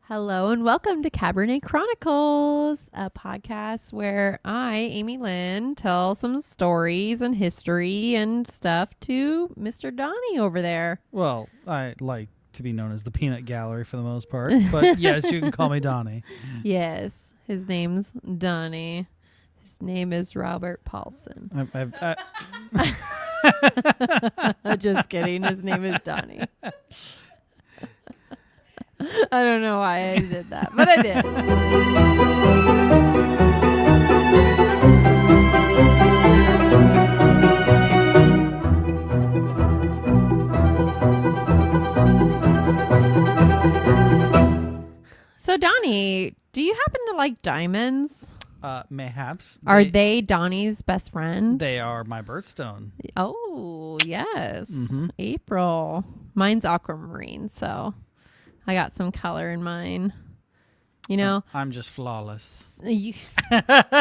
Hello and welcome to Cabernet Chronicles, a podcast where I, Aimee Lynn, tell some stories and history and stuff to Mr. Donny over there. Well, I like to be known as the Peanut Gallery for the most part, but yes, you can call me Donny. Yes, his name's Donny. His name is Robert Paulson. Just kidding. His name is Donny. I don't know why I did that, but I did. So, Donny, do you happen to like diamonds? Mayhaps. Are they Donny's best friend? They are my birthstone. Oh, yes. Mm-hmm. April. Mine's aquamarine, so I got some color in mine. You know, I'm just flawless. Diamonds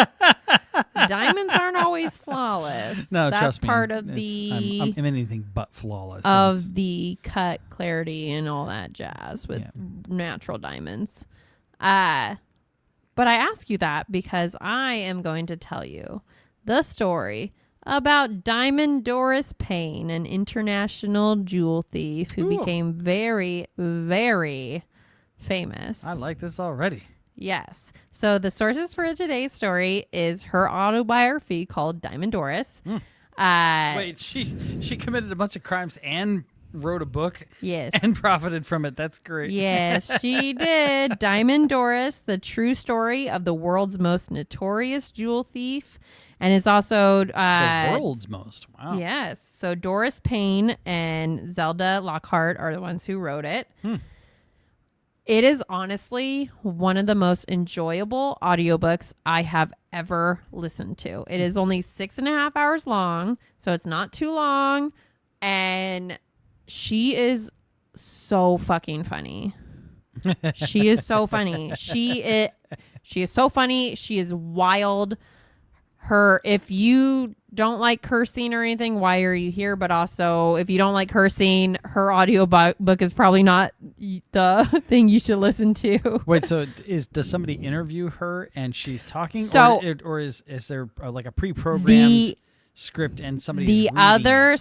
aren't always flawless. No, that's trust me. part of the I'm anything but flawless. of the cut, clarity, and all that jazz with natural diamonds. But I ask you that because I am going to tell you the story about Diamond Doris Payne, an international jewel thief who became very, very famous. I like this already. Yes. So the sources for today's story is her autobiography called Diamond Doris. Wait, she committed a bunch of crimes and wrote a book. Yes. And profited from it. That's great. Yes, she did. Diamond Doris, the true story of the world's most notorious jewel thief. And it's also the world's most. Wow. Yes. So Doris Payne and Zelda Lockhart are the ones who wrote it. It is honestly one of the most enjoyable audiobooks I have ever listened to. It is only 6.5 hours long, so it's not too long. And she is so fucking funny. She is so funny. She is so funny. She is wild. If you don't like cursing or anything, why are you here? But also, if you don't like cursing, her audio book is probably not the thing you should listen to. Wait, so does somebody interview her and she's talking, or is there like a pre-programmed script and somebody? The other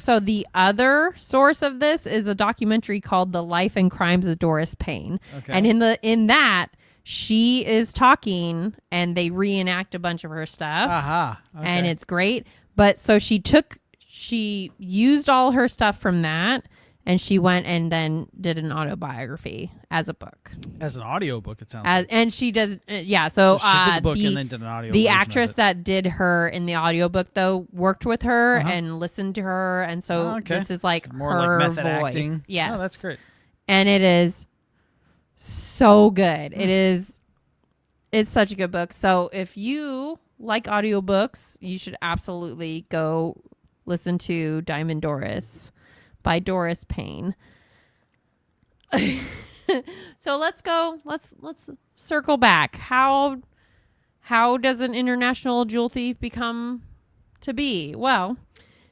source of this is a documentary called "The Life and Crimes of Doris Payne," and in that. She is talking and they reenact a bunch of her stuff and it's great. But so she used all her stuff from that and she went and then did an autobiography as a book. As an audiobook, it sounds like. And she does, So she did the book and then did an audio. The actress that did her in the audiobook, though, worked with her and listened to her. And so this is like more her like method voice. acting. Yes. Oh, that's great. And it is so good. It's such a good book. So if you like audiobooks, you should absolutely go listen to Diamond Doris by Doris Payne. So let's circle back. How does an international jewel thief become to be? Well,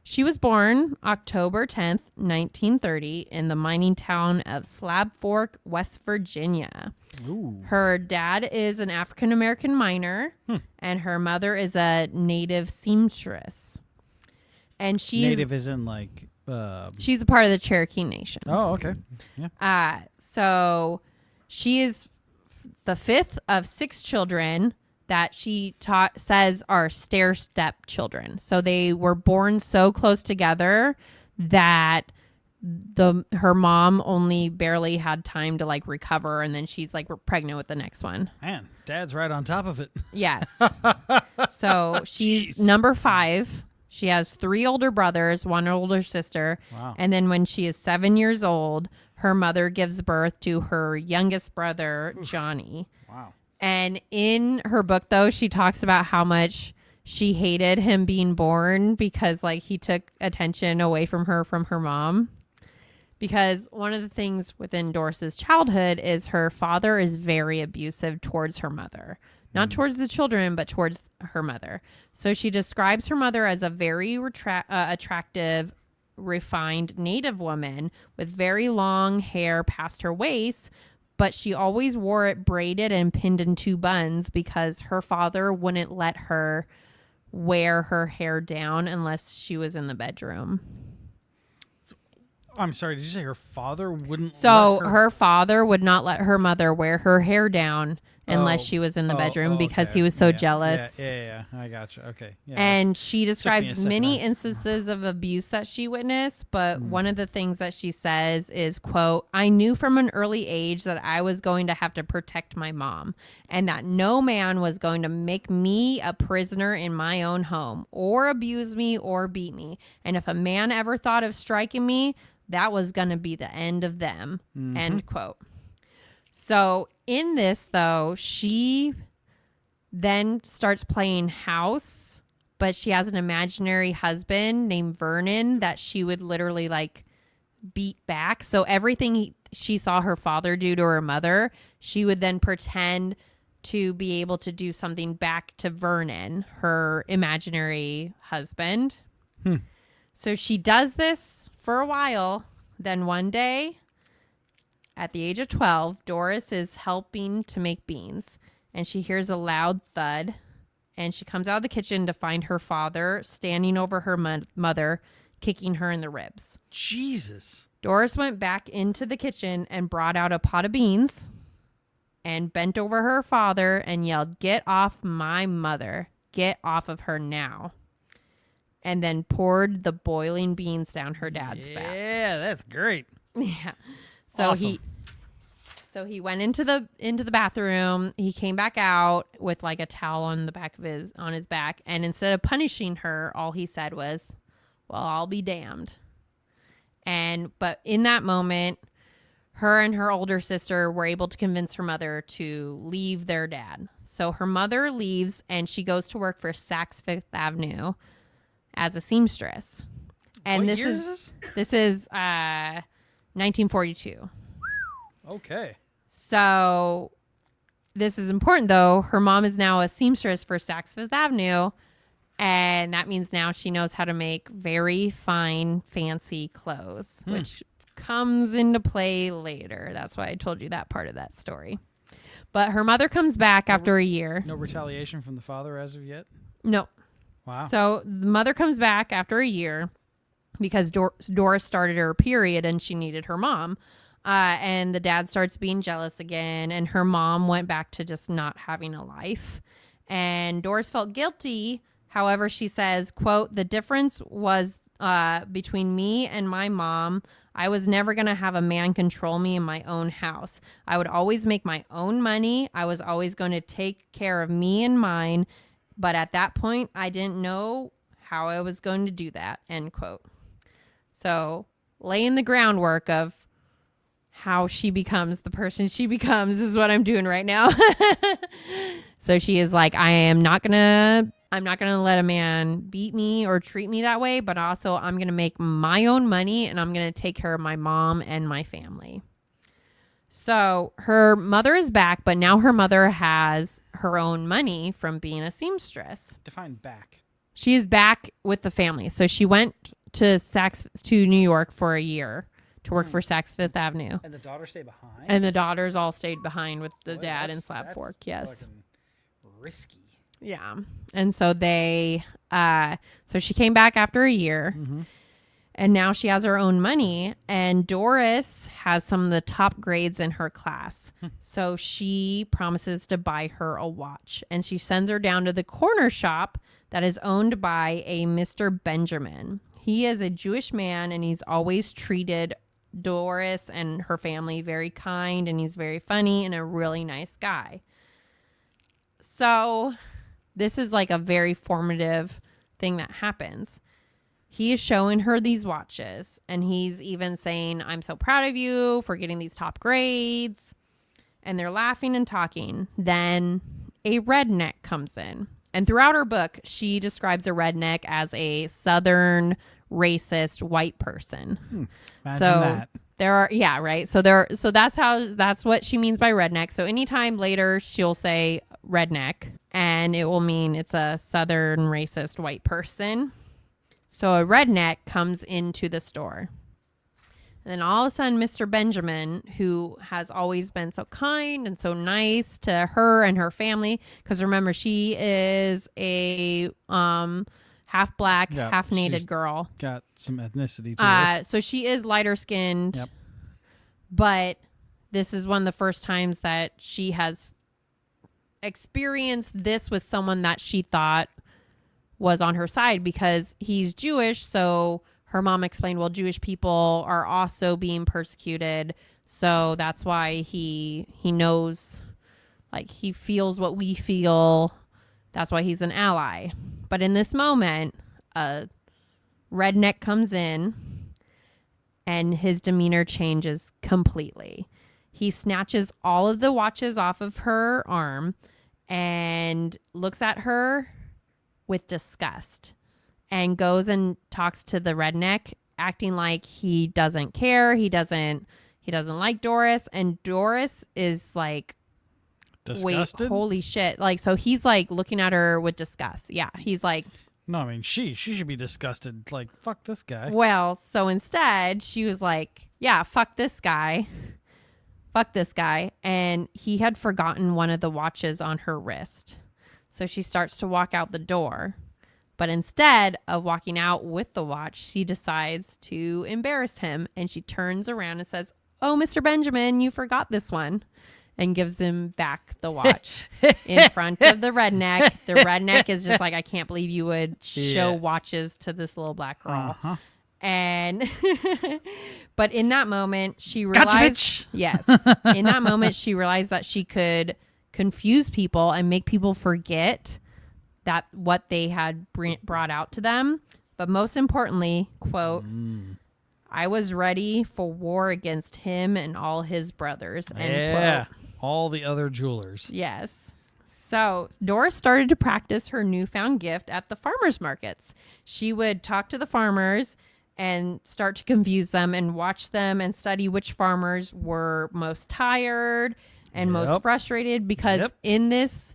she was born October 10th, 1930 in the mining town of Slab Fork, West Virginia. Ooh. Her dad is an African-American miner and her mother is a native seamstress. And native is in like... she's a part of the Cherokee Nation. Oh, okay. Yeah. So she is the fifth of 6 children that she says are stair-step children. So they were born so close together that her mom only barely had time to like recover, and then she's like pregnant with the next one. Man, dad's right on top of it. Yes. So she's number 5. She has 3 older brothers, 1 older sister. Wow. And then when she is 7 years old, her mother gives birth to her youngest brother, Johnny. Wow. And in her book, though, she talks about how much she hated him being born because like he took attention away from her mom. Because one of the things within Doris's childhood is her father is very abusive towards her mother. Not towards the children, but towards her mother. So she describes her mother as a very attractive, refined native woman with very long hair past her waist, but she always wore it braided and pinned in 2 buns because her father wouldn't let her wear her hair down unless she was in the bedroom. I'm sorry, did you say her father wouldn't So her father would not let her mother wear her hair down unless she was in the bedroom because he was so jealous. Yeah, I gotcha. Okay. Yeah, and she describes many instances of abuse that she witnessed, but one of the things that she says is, quote, "I knew from an early age that I was going to have to protect my mom and that no man was going to make me a prisoner in my own home or abuse me or beat me. And if a man ever thought of striking me, that was going to be the end of them," end quote. So in this, though, she then starts playing house, but she has an imaginary husband named Vernon that she would literally like beat back. So everything she saw her father do to her mother, she would then pretend to be able to do something back to Vernon, her imaginary husband. So she does this for a while. Then one day, at the age of 12, Doris is helping to make beans, and she hears a loud thud, and she comes out of the kitchen to find her father standing over her mother, kicking her in the ribs. Jesus. Doris went back into the kitchen and brought out a pot of beans and bent over her father and yelled, "Get off my mother. Get off of her now." And then poured the boiling beans down her dad's back. Yeah, that's great. Yeah. So awesome. he went into the bathroom. He came back out with like a towel on his back, and instead of punishing her, all he said was, "Well, I'll be damned." But in that moment, her and her older sister were able to convince her mother to leave their dad. So her mother leaves and she goes to work for Saks Fifth Avenue as a seamstress. And what this year is 1942. Okay. So this is important, though. Her mom is now a seamstress for Saks Fifth Avenue, and that means now she knows how to make very fine, fancy clothes, which comes into play later. That's why I told you that part of that story. But her mother comes back after a year. No retaliation from the father as of yet? No. Wow. So the mother comes back after a year because Doris started her period and she needed her mom. And the dad starts being jealous again, and her mom went back to just not having a life. And Doris felt guilty. However, she says, quote, "The difference was between me and my mom. I was never going to have a man control me in my own house. I would always make my own money. I was always going to take care of me and mine. But at that point, I didn't know how I was going to do that," end quote. So laying the groundwork of how she becomes the person she becomes is what I'm doing right now. So she is like, I'm not going to let a man beat me or treat me that way, but also I'm going to make my own money and I'm going to take care of my mom and my family. So her mother is back, but now her mother has her own money from being a seamstress. Define back. She is back with the family. So she went to New York for a year to work for Saks Fifth Avenue. And the daughter stayed behind? And the daughters all stayed behind with the dad in Slab Fork. Yes. Risky. Yeah. And so so she came back after a year. And now she has her own money. And Doris has some of the top grades in her class. So she promises to buy her a watch. And she sends her down to the corner shop that is owned by a Mr. Benjamin. He is a Jewish man, and he's always treated Doris and her family very kind, and he's very funny and a really nice guy. So this is like a very formative thing that happens. He is showing her these watches, and he's even saying, "I'm so proud of you for getting these top grades." And they're laughing and talking. Then a redneck comes in. And throughout her book, she describes a redneck as a Southern racist white person. Imagine so that. there are, yeah, right. So that's what she means by redneck. So anytime later she'll say redneck, and it will mean it's a Southern racist white person. So a redneck comes into the store. And then all of a sudden, Mr. Benjamin, who has always been so kind and so nice to her and her family, because remember, she is a half black, half native girl. Got some ethnicity to her. So she is lighter skinned. Yep. But this is one of the first times that she has experienced this with someone that she thought was on her side, because he's Jewish. So her mom explained, well, Jewish people are also being persecuted. So that's why he knows, like, he feels what we feel. That's why he's an ally. But in this moment, a redneck comes in and his demeanor changes completely. He snatches all of the watches off of her arm and looks at her with disgust and goes and talks to the redneck, acting like he doesn't care. He doesn't like Doris. And Doris is like, disgusted? Wait, holy shit. Like, so he's like looking at her with disgust. Yeah. He's like, no, I mean, she should be disgusted. Like, fuck this guy. Well, so instead she was like, yeah, fuck this guy. Fuck this guy. And he had forgotten one of the watches on her wrist. So she starts to walk out the door. But instead of walking out with the watch, she decides to embarrass him. And she turns around and says, oh, Mr. Benjamin, you forgot this one. And gives him back the watch in front of the redneck. The redneck is just like, I can't believe you would show watches to this little black girl. Uh-huh. And, but in that moment, she realized, gotcha, bitch. Yes, in that moment, she realized that she could confuse people and make people forget that what they had brought out to them. But most importantly, quote, I was ready for war against him and all his brothers. End quote. All the other jewelers. Yes. So Doris started to practice her newfound gift at the farmers markets. She would talk to the farmers and start to confuse them and watch them and study which farmers were most tired and most frustrated, because in this,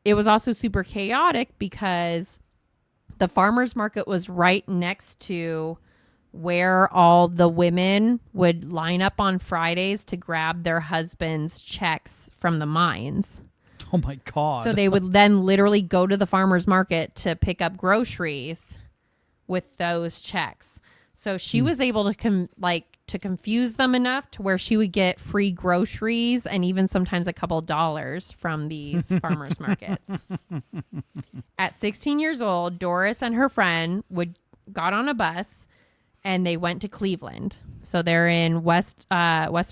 it was also super chaotic because the farmers market was right next to where all the women would line up on Fridays to grab their husbands' checks from the mines. Oh my God. So they would then literally go to the farmer's market to pick up groceries with those checks. So she was able to confuse them enough to where she would get free groceries and even sometimes a couple dollars from these farmers markets. At 16 years old, Doris and her friend got on a bus and they went to Cleveland. So they're in West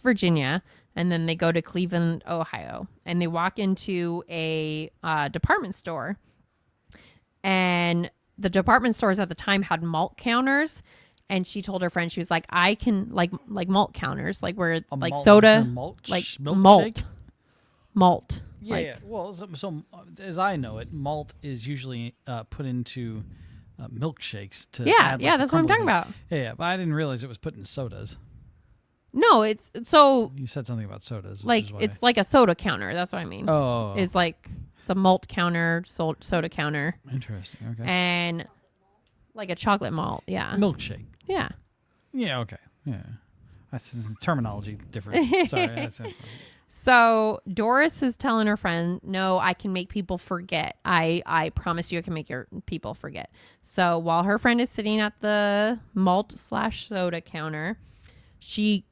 Virginia, and then they go to Cleveland, Ohio, and they walk into a department store. And the department stores at the time had malt counters. And she told her friend, she was like, I can like malt counters, like where like soda, like malt. Yeah, yeah. Well, so as I know it, malt is usually put into milkshakes to add, like, that's what I'm talking about. Yeah, but I didn't realize it was put in sodas. No, it's so you said something about sodas. Like it's like a soda counter. That's what I mean. Oh, it's like it's a malt counter, soda counter. Interesting. Okay. And like a chocolate malt. Yeah. Milkshake. Yeah. Yeah. Okay. Yeah. That's terminology difference. Sorry. That's it. So Doris is telling her friend, no, I can make people forget. I promise you I can make your people forget. So while her friend is sitting at the malt/soda counter, she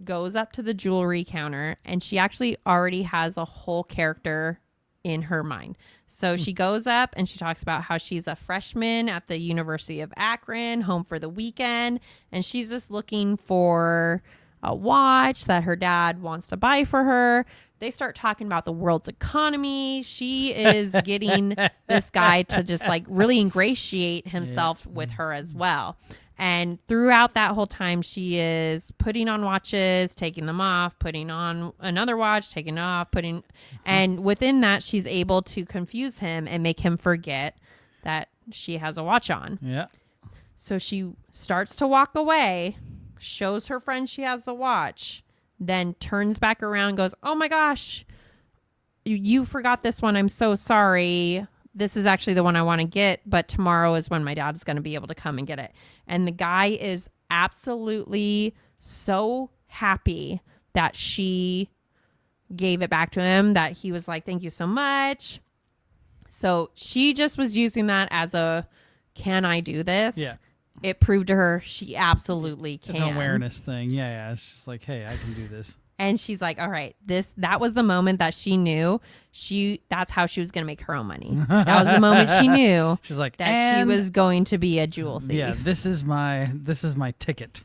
goes up to the jewelry counter and she actually already has a whole character in her mind. So she goes up and she talks about how she's a freshman at the University of Akron, home for the weekend. And she's just looking for a watch that her dad wants to buy for her. They start talking about the world's economy. She is getting this guy to just like really ingratiate himself with her as well. And throughout that whole time, she is putting on watches, taking them off, putting on another watch, taking it off, and within that, she's able to confuse him and make him forget that she has a watch on. Yeah. So she starts to walk away, shows her friend she has the watch, then turns back around and goes, oh my gosh, you forgot this one. I'm so sorry. This is actually the one I want to get, but tomorrow is when my dad's going to be able to come and get it. And the guy is absolutely so happy that she gave it back to him, that he was like, thank you so much. So she just was using that as a, can I do this? Yeah. It proved to her she absolutely can. It's an awareness thing. Yeah. It's just like, hey, I can do this. And she's like, all right, that was the moment that she knew that's how she was going to make her own money. That was the moment she knew she's like, that she was going to be a jewel thief. Yeah, this is my ticket.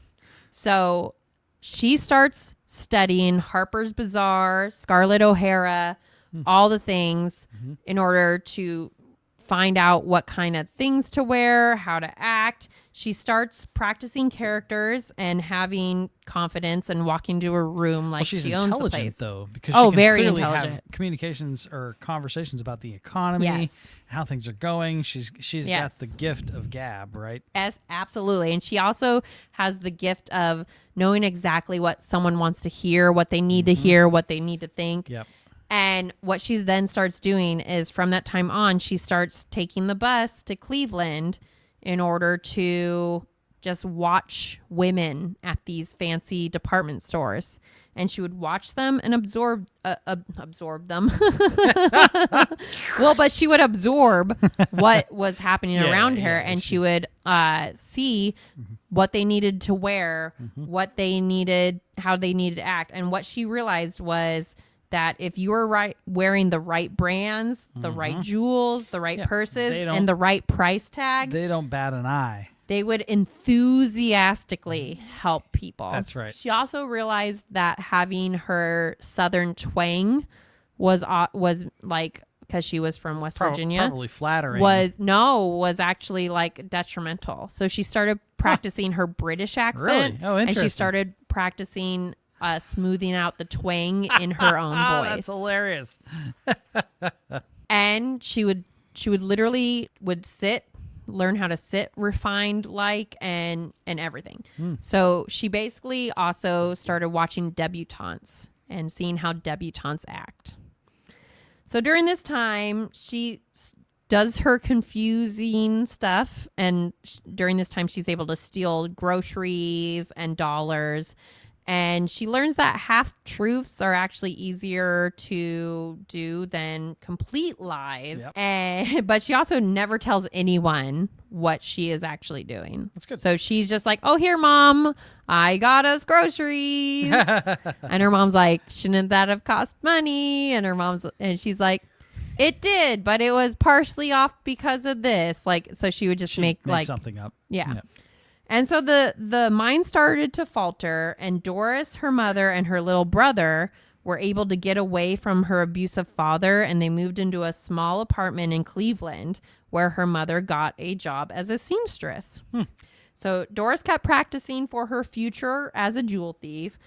So she starts studying Harper's Bazaar, Scarlett O'Hara, all the things in order to find out what kind of things to wear, how to act. She starts practicing characters and having confidence and walking to her room like she's she owns the intelligent, place. Though, because she can very clearly intelligent. have communications or conversations about the economy, how things are going. She's got the gift of gab, right? Yes, absolutely. And she also has the gift of knowing exactly what someone wants to hear, what they need to hear, what they need to think. Yep. And what she then starts doing is from that time on, she starts taking the bus to Cleveland in order to just watch women at these fancy department stores. And she would watch them and absorb them. Well, but she would absorb what was happening around her, and she would see what they needed to wear, what they needed, how they needed to act. And what she realized was that if you were wearing the right brands, the right jewels, the right purses, and the right price tag, they don't bat an eye. They would enthusiastically help people. That's right. She also realized that having her Southern twang was like, because she was from West Virginia, probably flattering. Was actually like detrimental. So she started practicing her British accent. Really? Oh, interesting. And she started practicing smoothing out the twang in her own voice. That's hilarious. And she would literally learn how to sit refined and everything. So she basically also started watching debutantes and seeing how debutantes act. So during this time, she does her confusing stuff, and during this time she's able to steal groceries and dollars. And she learns that half-truths are actually easier to do than complete lies. Yep. But she also never tells anyone what she is actually doing. That's good. So she's just like, oh, here, Mom, I got us groceries. And her mom's like, shouldn't that have cost money? And she's like, it did, but it was partially off because of this. Like, so she would just make something up. Yeah. Yep. And so the mind started to falter, and Doris, her mother, and her little brother were able to get away from her abusive father, and they moved into a small apartment in Cleveland where her mother got a job as a seamstress. So Doris kept practicing for her future as a jewel thief,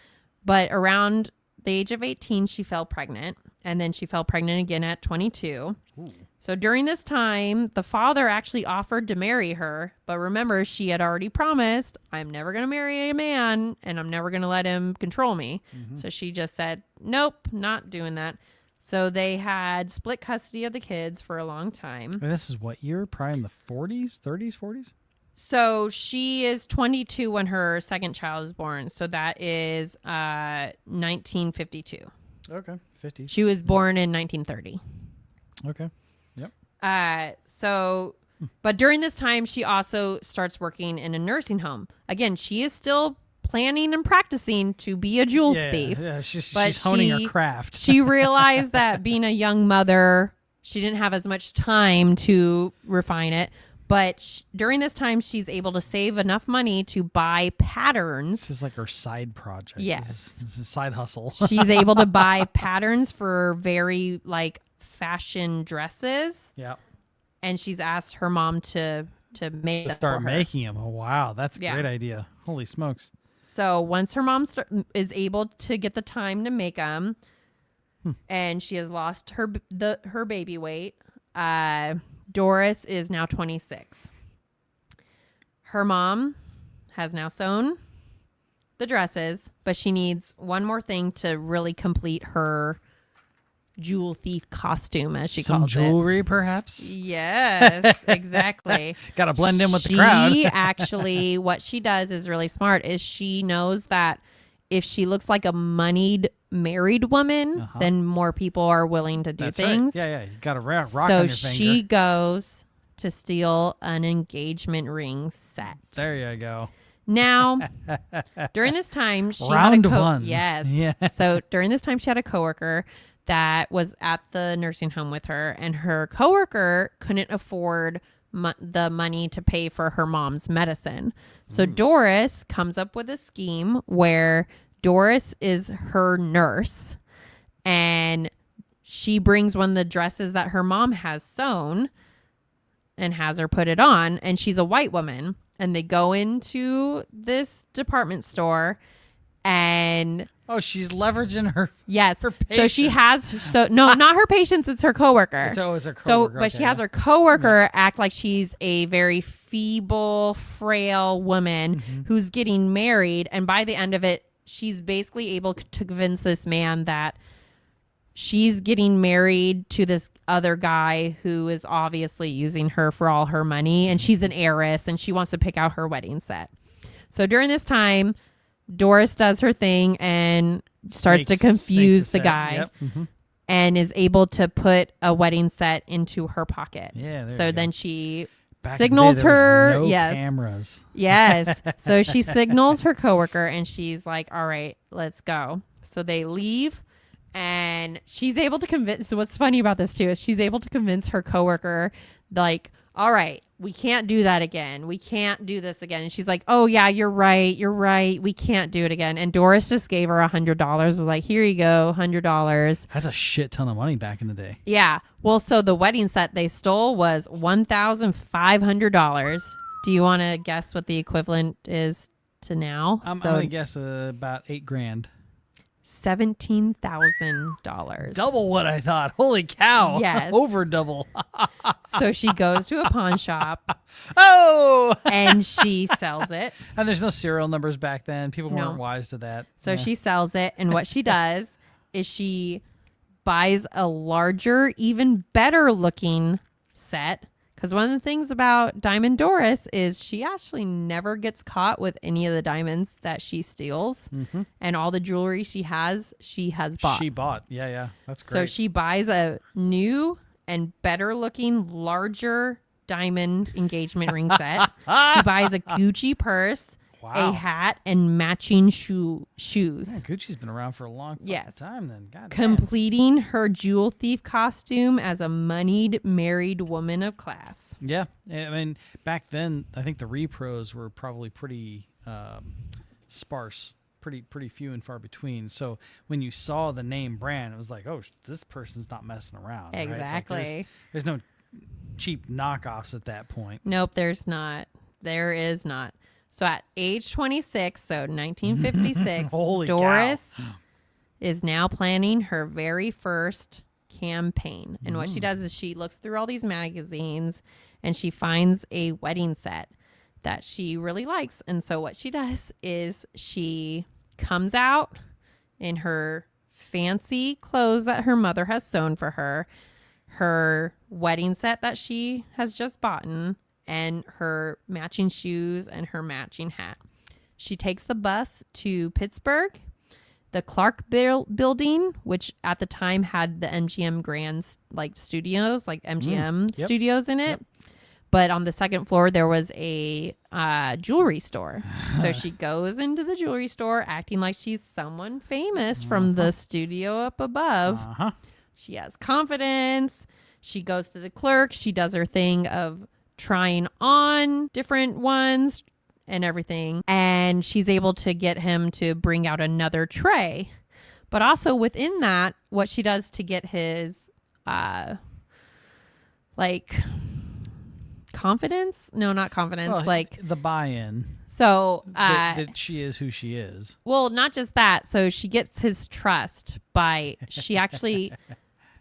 but around the age of 18, she fell pregnant, and then she fell pregnant again at 22. Ooh. So during this time, the father actually offered to marry her. But remember, she had already promised, I'm never going to marry a man and I'm never going to let him control me. So she just said, nope, not doing that. So they had split custody of the kids for a long time. And this is what year? Probably in the 40s, 30s, 40s? So she is 22 when her second child is born. So that is 1952. Okay, 50. She was born in 1930. Okay. Yep. But during this time, she also starts working in a nursing home. Again, she is still planning and practicing to be a jewel thief. Yeah, she's honing her craft. She realized that being a young mother, she didn't have as much time to refine it. But during this time, she's able to save enough money to buy patterns. This is like her side project. Yes. This is a side hustle. She's able to buy patterns for very fashion dresses. Yeah. And she's asked her mom to make them start for her. making them. Oh, wow. That's a great idea. Holy smokes. So once her mom is able to get the time to make them, and she has lost her baby weight, Doris is now 26. Her mom has now sewn the dresses, but she needs one more thing to really complete her jewel thief costume, as she Some calls jewelry, perhaps? Yes, exactly. Got to blend in with the crowd. She actually, what she does is really smart, is she knows that if she looks like a moneyed married woman, then more people are willing to do things. Right. Yeah. You got a rock on your finger. So she goes to steal an engagement ring set. There you go. Now, during this time, she Round had one. Yes. Yeah. So during this time, she had a coworker that was at the nursing home with her, and her coworker couldn't afford the money to pay for her mom's medicine. So Doris comes up with a scheme where Doris is her nurse, and she brings one of the dresses that her mom has sewn and has her put it on, and she's a white woman. And they go into this department store, and she's leveraging her. Yes. Her patience. So she has no, not her patients. It's her coworker. It's her coworker. But she has her coworker act like she's a very feeble, frail woman who's getting married, and by the end of it, she's basically able to convince this man that she's getting married to this other guy who is obviously using her for all her money, and she's an heiress, and she wants to pick out her wedding set. So during this time, Doris does her thing and starts to confuse the guy and is able to put a wedding set into her pocket. Yeah. So then she signals her. Yes. Cameras. Yes. So she signals her coworker, and she's like, all right, let's go. So they leave. And she's able to convince. So what's funny about this too is she's able to convince her coworker, like, all right, we can't do that again. We can't do this again. And she's like, oh yeah, you're right. We can't do it again. And Doris just gave her $100. Was like, here you go, $100. That's a shit ton of money back in the day. Yeah. Well, so the wedding set they stole was $1,500. Do you want to guess what the equivalent is to now? I'm gonna guess about $8,000. $17,000. Double what I thought. Holy cow. Yes. Over double. So she goes to a pawn shop. Oh! And she sells it. And there's no serial numbers back then. People weren't wise to that. So she sells it. And what she does is she buys a larger, even better looking set. Because one of the things about Diamond Doris is she actually never gets caught with any of the diamonds that she steals. And all the jewelry she has bought. She bought. Yeah. That's great. So she buys a new and better looking, larger diamond engagement ring set. She buys a Gucci purse, a hat, and matching shoes. Yeah, Gucci's been around for a long time then. God completing her jewel thief costume as a moneyed married woman of class. Yeah. I mean, back then, I think the repros were probably pretty sparse, pretty few and far between. So when you saw the name brand, it was like, oh, this person's not messing around. Exactly. Right? Like there's no cheap knockoffs at that point. Nope, there's not. There is not. So at age 26, so 1956, Doris is now planning her very first campaign. And what she does is she looks through all these magazines and she finds a wedding set that she really likes. And so what she does is she comes out in her fancy clothes that her mother has sewn for her wedding set that she has just bought, and her matching shoes and her matching hat. She takes the bus to Pittsburgh, the Clark Building, which at the time had the MGM Grand studios, like MGM studios in it. But on the second floor, there was a jewelry store. So she goes into the jewelry store acting like she's someone famous from the studio up above. She has confidence. She goes to the clerk. She does her thing of trying on different ones and everything. And she's able to get him to bring out another tray. But also within that, what she does to get his, confidence? No, not confidence. Well, the buy-in. So that she is who she is. Well, not just that. So she gets his trust by she actually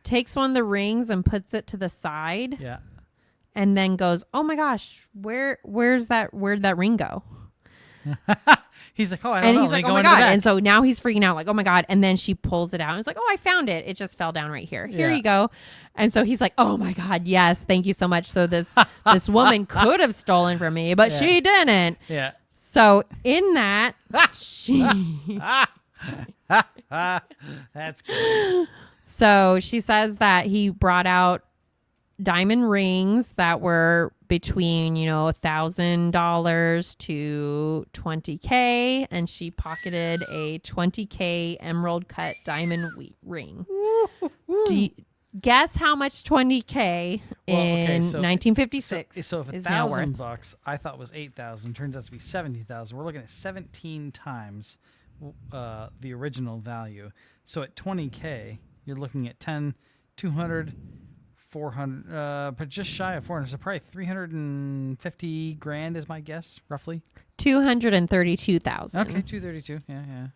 takes one of the rings and puts it to the side. Yeah. And then goes, oh my gosh, where'd that ring go? He's like, oh, I don't And know. he's Let me like, oh go my into the God. back. And so now he's freaking out like, oh my God. And then she pulls it out and it's like, oh, I found it. It just fell down right here. Here Yeah. you go. And so he's like, oh my God, yes, thank you so much. So this woman could have stolen from me, but Yeah. she didn't. Yeah. So in that, she That's good. so she says that he brought out diamond rings that were between, $1,000 to $20K, and she pocketed a $20K emerald cut diamond ring. Do you guess how much $20K in 1956 So if is now worth? $1,000 I thought was 8,000, turns out to be 17,000. We're looking at 17 times the original value. So at $20K, you're looking at 10, 200, 400, but just shy of 400. So probably 350 grand is my guess, roughly. 232,000. Okay, 232. Yeah.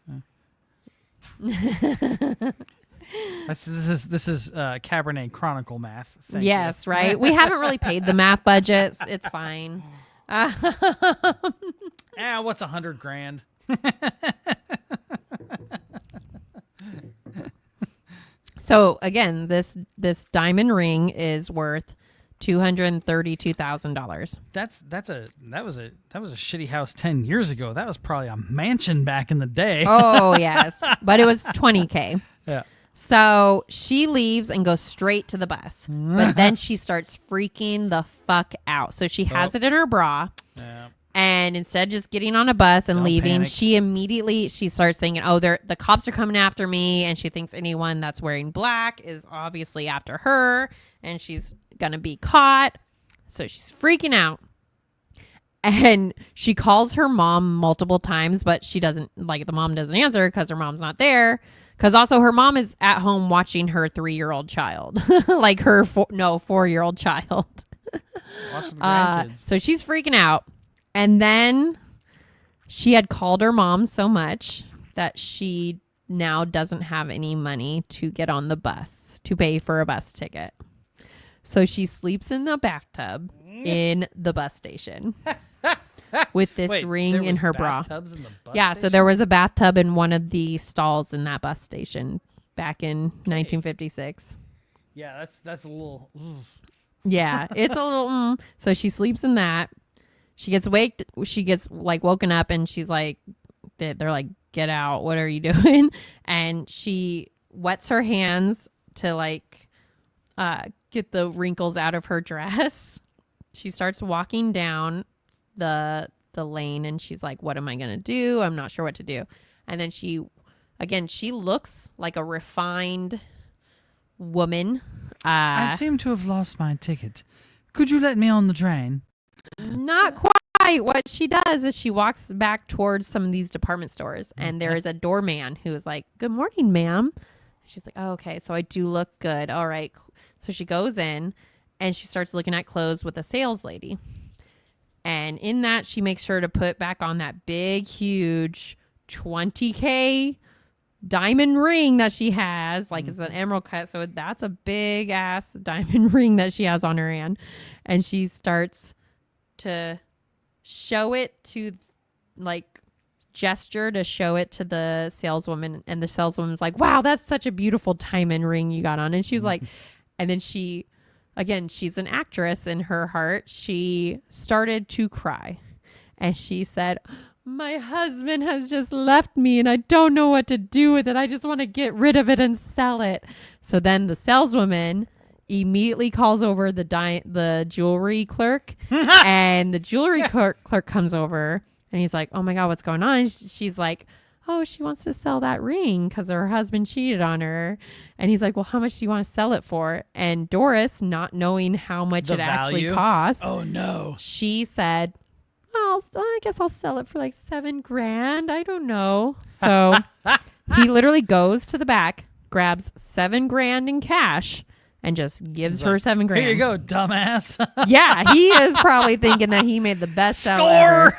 This is Cabernet Chronicle math. Thank Yes, you. right. We haven't really paid the math budgets. It's fine. What's 100 grand? So again, this diamond ring is worth $232,000. That was a shitty house 10 years ago. That was probably a mansion back in the day. Oh yes, but it was $20K. Yeah. So she leaves and goes straight to the bus, but then she starts freaking the fuck out. So she has it in her bra. Yeah. And instead of just getting on a bus and Don't leaving, panic. she starts thinking, oh, the cops are coming after me. And she thinks anyone that's wearing black is obviously after her and she's going to be caught. So she's freaking out. And she calls her mom multiple times, but the mom doesn't answer because her mom's not there. Because also her mom is at home watching her 3-year-old child, like her 4-year-old child. Watching the grandkids. So she's freaking out. And then she had called her mom so much that she now doesn't have any money to get on the bus, to pay for a bus ticket. So she sleeps in the bathtub in the bus station with this ring in her bra. In the bus Yeah, so station? there was a bathtub in one of the stalls in that bus station back in 1956. Yeah, that's a little. Yeah, it's a little. So she sleeps in that. She gets woken up and she's like, they're like, get out. What are you doing? And she wets her hands to get the wrinkles out of her dress. She starts walking down the lane and she's like, what am I going to do? I'm not sure what to do. And then she looks like a refined woman. I seem to have lost my ticket. Could you let me on the train? Not quite. What she does is she walks back towards some of these department stores and there is a doorman who is like, good morning, ma'am. She's like, oh, okay, so I do look good. All right. So she goes in and she starts looking at clothes with a sales lady. And in that, she makes sure to put back on that big, huge $20K diamond ring that she has. Like it's an emerald cut. So that's a big ass diamond ring that she has on her hand. And she starts to show it to gesture to show it to the saleswoman, and the saleswoman's like, wow, that's such a beautiful diamond ring you got on. And she's like, and then she's an actress in her heart. She started to cry and she said, my husband has just left me and I don't know what to do with it. I just want to get rid of it and sell it. So then the saleswoman immediately calls over the jewelry clerk and the jewelry clerk comes over and he's like, oh my God, what's going on? She's like, oh, she wants to sell that ring because her husband cheated on her. And he's like, well, how much do you want to sell it for? And Doris, not knowing how much it actually costs, oh no, she said, well, I guess I'll sell it for like $7,000. I don't know. So he literally goes to the back, grabs $7,000 in cash and just gives her $7,000. Here you go, dumbass. Yeah, he is probably thinking that he made the best sell ever.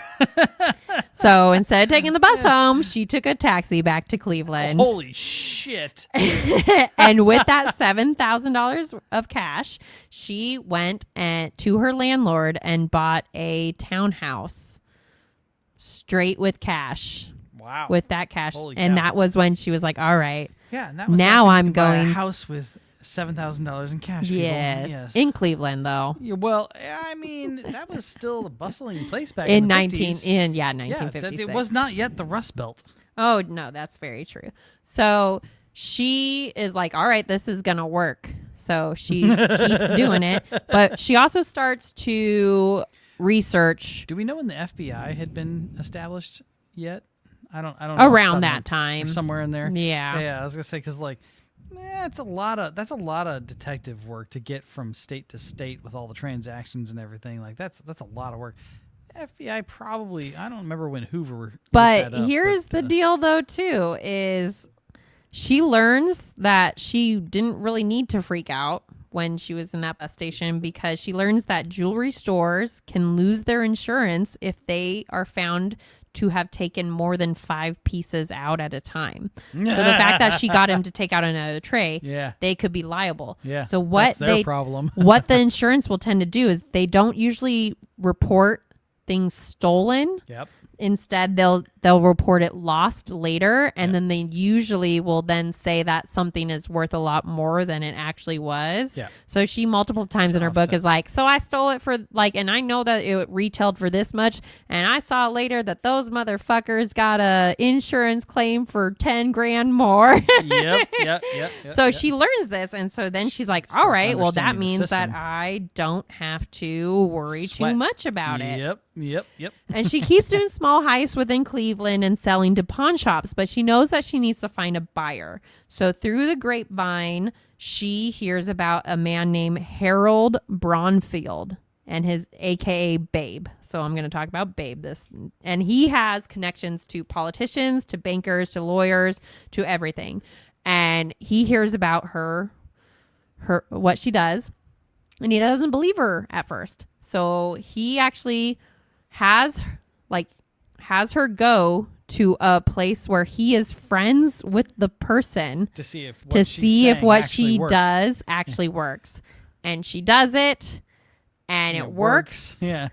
So instead of taking the bus home, she took a taxi back to Cleveland. Holy shit. And with that $7,000 of cash, she went to her landlord and bought a townhouse straight with cash. Wow. with that cash. Holy And cow. that was when she was like, all right. Yeah, and that was Now back when you I'm could buy going- a house with $7,000 in cash. people. Yes. In Cleveland, though. Yeah, well, I mean, that was still a bustling place back In in the 1950s. 1956. it was not yet the Rust Belt. Oh, no, that's very true. So she is like, all right, this is going to work. So she keeps doing it. But she also starts to research Do we know when the FBI had been established yet? I don't know. around that time. Or somewhere in there. Yeah. Yeah, I was gonna say because that's a lot of detective work to get from state to state with all the transactions and everything. Like that's a lot of work. FBI probably, I don't remember when Hoover looked But that up, here's the deal, though, too, is she learns that she didn't really need to freak out when she was in that bus station because she learns that jewelry stores can lose their insurance if they are found to have taken more than 5 pieces out at a time. So the fact that she got him to take out another tray, Yeah. they could be liable. Yeah. So what that's their problem. what the insurance will tend to do is they don't usually report things stolen. Yep. Instead, they'll report it lost later, and then they usually will then say that something is worth a lot more than it actually was. Yeah. So she multiple times in her book offset. is like, so I stole it for and I know that it retailed for this much, and I saw later that those motherfuckers got a insurance claim for 10 grand more. Yep. So she learns this, and so then she's like, all right, well, that understanding the means that system. I don't have to worry too Sweat. much about it. Yep. And she keeps doing small heists within Cleveland and selling to pawn shops, but she knows that she needs to find a buyer. So through the grapevine, she hears about a man named Harold Braunfield and his AKA Babe. So I'm going to talk about Babe and he has connections to politicians, to bankers, to lawyers, to everything. And he hears about her what she does, and he doesn't believe her at first. So he actually has her go to a place where he is friends with the person To see if what she does actually works. And she does it, and it works. Yeah.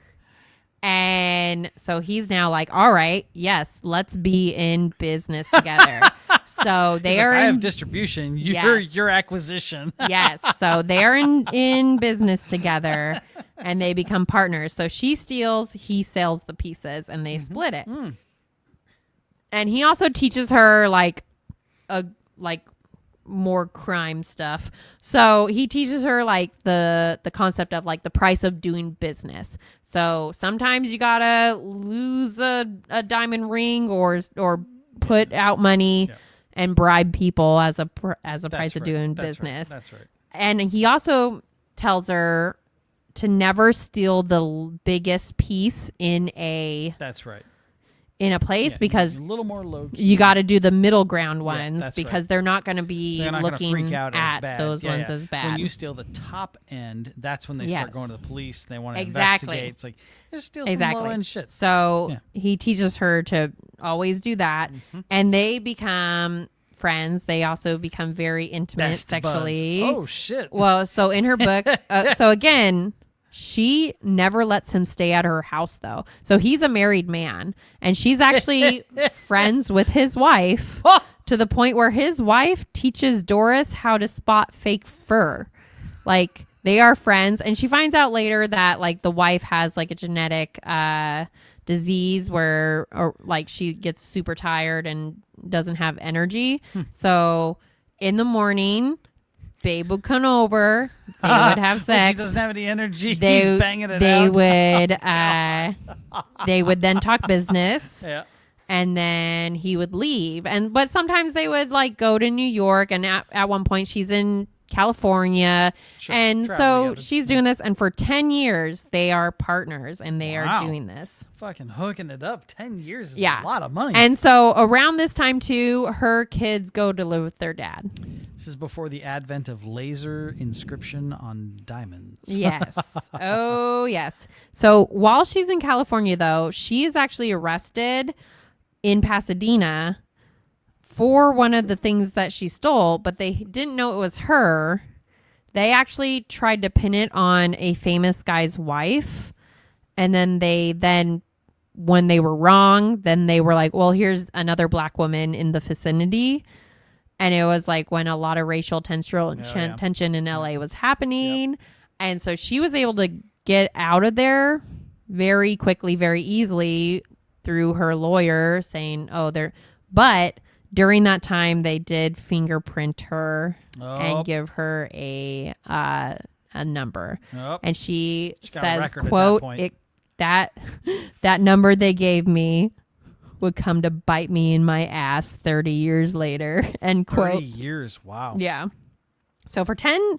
And so he's now like, all right, yes, let's be in business together. So they He's are like, I in have distribution. Your acquisition. yes. So they're in business together, and they become partners. So she steals, he sells the pieces, and they split it. And he also teaches her more crime stuff. So he teaches her the concept of the price of doing business. So sometimes you gotta lose a diamond ring or put out money and bribe people as a price of doing business. That's right. And he also tells her to never steal the biggest piece in a That's right. place because a little more low key. you got to do the middle ground ones that's because right. they're not going to be They're not gonna looking freak out as at bad. those ones as bad. When you steal the top end, that's when they start Yes. going to the police and they want to Exactly. investigate. It's like, just steal some low end shit. So he teaches her to always do that, and they become friends. They also become very intimate Best sexually. buds. Oh shit. Well, so in her book, so again, she never lets him stay at her house, though. So he's a married man, and she's actually friends with his wife to the point where his wife teaches Doris how to spot fake fur. They are friends, and she finds out later that the wife has a genetic disease where she gets super tired and doesn't have energy. So in the morning, Babe would come over. They would have sex. She doesn't have any energy. They, He's banging it they out. would they would then talk business. Yeah. And then he would leave. But sometimes they would go to New York, and at one point she's in California. Sure. And Traveling so out. she's doing this, and for 10 years they are partners, and they Wow. are doing this. Fucking hooking it up. 10 years is Yeah. a lot of money. And so around this time too, her kids go to live with their dad. This is before the advent of laser inscription on diamonds. Yes. Oh, yes. So while she's in California, though, she is actually arrested in Pasadena for one of the things that she stole, but they didn't know it was her. They actually tried to pin it on a famous guy's wife, and then they when they were wrong, then they were like, well, here's another black woman in the vicinity. And it was like when a lot of racial tension in LA was happening. Yep. And so she was able to get out of there very quickly, very easily through her lawyer saying, but during that time they did fingerprint her and give her a number. And she says, quote, that number they gave me would come to bite me in my ass 30 years later, end quote. 30 years, wow. Yeah. So for 10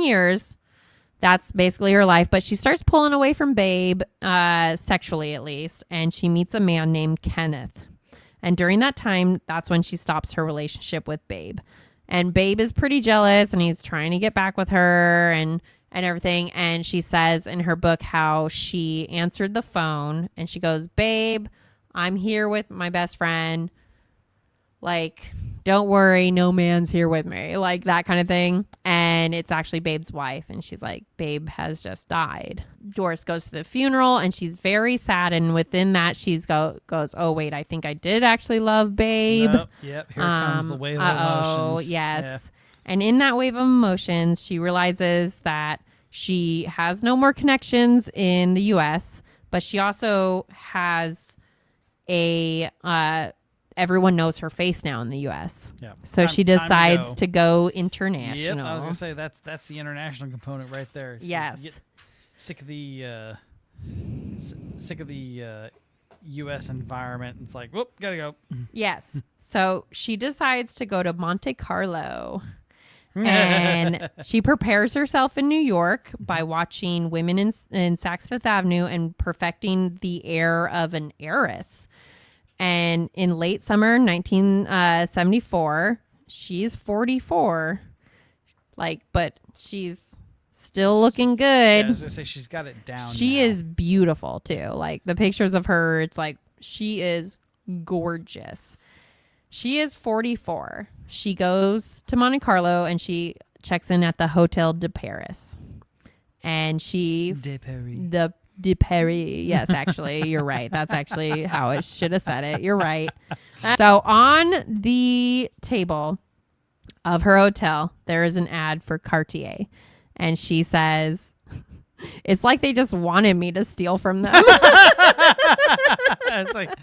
years, that's basically her life. But she starts pulling away from Babe, sexually at least, and she meets a man named Kenneth. And during that time, that's when she stops her relationship with Babe. And Babe is pretty jealous, and he's trying to get back with her and everything. And she says in her book how she answered the phone, and she goes, Babe, I'm here with my best friend. Like, don't worry, no man's here with me. Like, that kind of thing. And it's actually Babe's wife. And she's like, Babe has just died. Doris goes to the funeral, and she's very sad. And within that, she goes, oh, wait, I think I did actually love Babe. Nope. Yep, here comes the wave of emotions. Oh, yes. Yeah. And in that wave of emotions, she realizes that she has no more connections in the U.S., but she also has everyone knows her face now in the U.S. Yeah. So she decides to go international. Yep, I was gonna say that's the international component right there. Yes. Get sick of the U.S. environment. It's like, whoop, gotta go. Yes. So she decides to go to Monte Carlo. And she prepares herself in New York by watching Women in Saks Fifth Avenue and perfecting the air of an heiress. And in late summer 1974, she's 44. But she's still looking good. Yeah, I was going to say, she's got it down. She is beautiful, too. Like, the pictures of her, it's like, she is gorgeous. She is 44. She goes to Monte Carlo and she checks in at the Hotel de Paris. And she... De Paris. De Paris. Yes, actually, you're right. That's actually how I should have said it. You're right. So on the table of her hotel, there is an ad for Cartier. And she says, it's like they just wanted me to steal from them. It's like,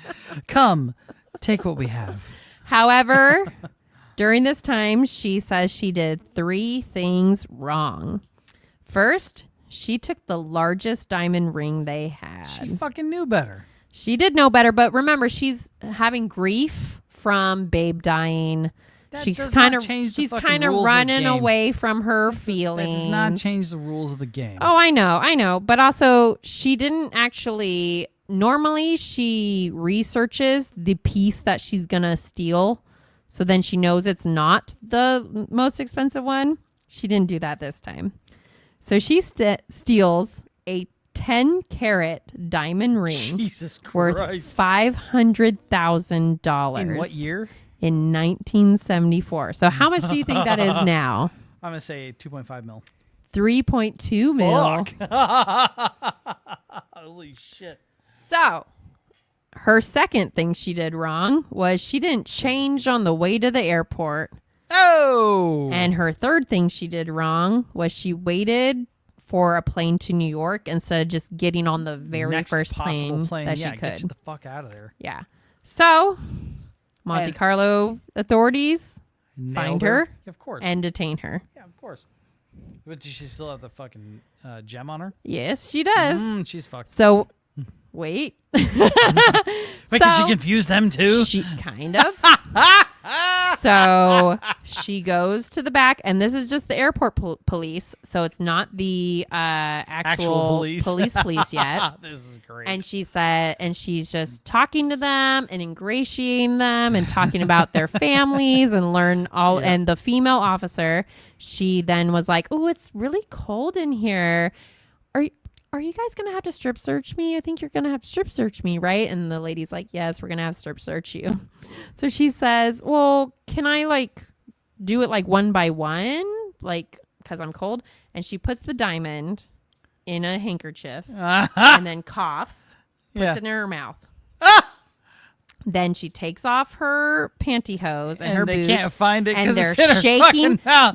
come, take what we have. However, during this time, she says she did 3 things wrong. First, she took the largest diamond ring they had. She fucking knew better. She did know better, but remember, she's having grief from Babe dying. She's kind of running away from her feelings. That does not change the rules of the game. Oh, I know. But also, she didn't actually... Normally, she researches the piece that she's going to steal. So then she knows it's not the most expensive one. She didn't do that this time. So she steals a 10-carat diamond ring. Jesus Christ. Worth $500,000. In what year? In 1974. So how much do you think that is now? I'm going to say 2.5 mil. 3.2 mil. Holy shit. So, her second thing she did wrong was she didn't change on the way to the airport. Oh! And her third thing she did wrong was she waited for a plane to New York instead of just getting on the very first plane that she could. Get you the fuck out of there. Yeah. So, Monte Carlo authorities find her of course. And detain her. Yeah, of course. But does she still have the fucking gem on her? Yes, she does. She's fucked. So... Wait. Wait, did she confuse them too? She kind of. So she goes to the back, and this is just the airport police, so it's not the actual police yet. This is great. And she's just talking to them and ingratiating them and talking about their families and learn all. Yeah. And the female officer, she then was like, "Oh, it's really cold in here. Are you guys going to have to strip search me? I think you're going to have to strip search me, right?" And the lady's like, "Yes, we're going to have to strip search you." So she says, "Well, can I do it one by one? Because I'm cold." And she puts the diamond in a handkerchief and then coughs puts it in her mouth. Ah! Then she takes off her pantyhose and her they boots. Can't find it and they're it's in her shaking. fucking mouth.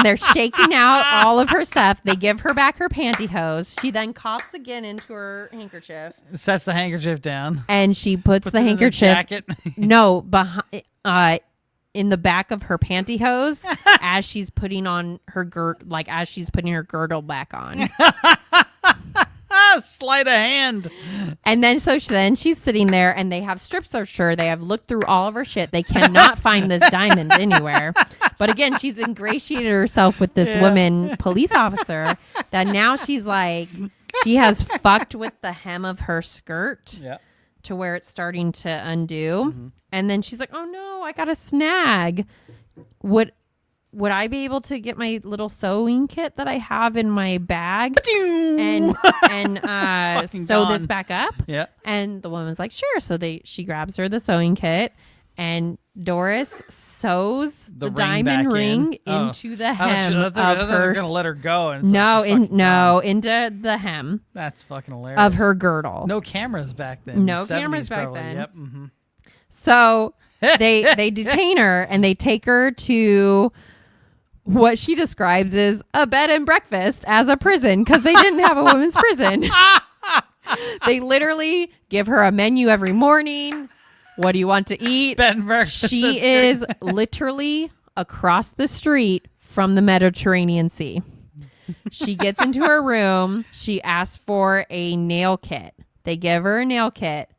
They're shaking out all of her stuff. They give her back her pantyhose. She then coughs again into her handkerchief. Sets the handkerchief down. And she puts the it handkerchief. in the jacket. No, behind. In the back of her pantyhose as she's putting on her as she's putting her girdle back on. Sleight of hand. And then then she's sitting there and they have strip searched her. They have looked through all of her shit. They cannot find this diamond anywhere. But again, she's ingratiated herself with this woman police officer that now she's like, she has fucked with the hem of her skirt. Yeah. To where it's starting to undo. And then she's like, oh no, I got a snag. Would I be able to get my little sewing kit that I have in my bag and sew this back up? Yeah. And the woman's like, sure. So she grabs her the sewing kit and Doris sews the diamond ring into the hem of her. Gonna let her go. And into the hem. That's fucking hilarious. Of her girdle. No cameras back then. No cameras back then. Yep. Mm-hmm. So they detain her and they take her to what she describes as a bed and breakfast as a prison because they didn't have a women's prison. They literally give her a menu every morning. What do you want to eat? Bed and breakfast. She is literally across the street from the Mediterranean Sea. She gets into her room. She asks for a nail kit. They give her a nail kit.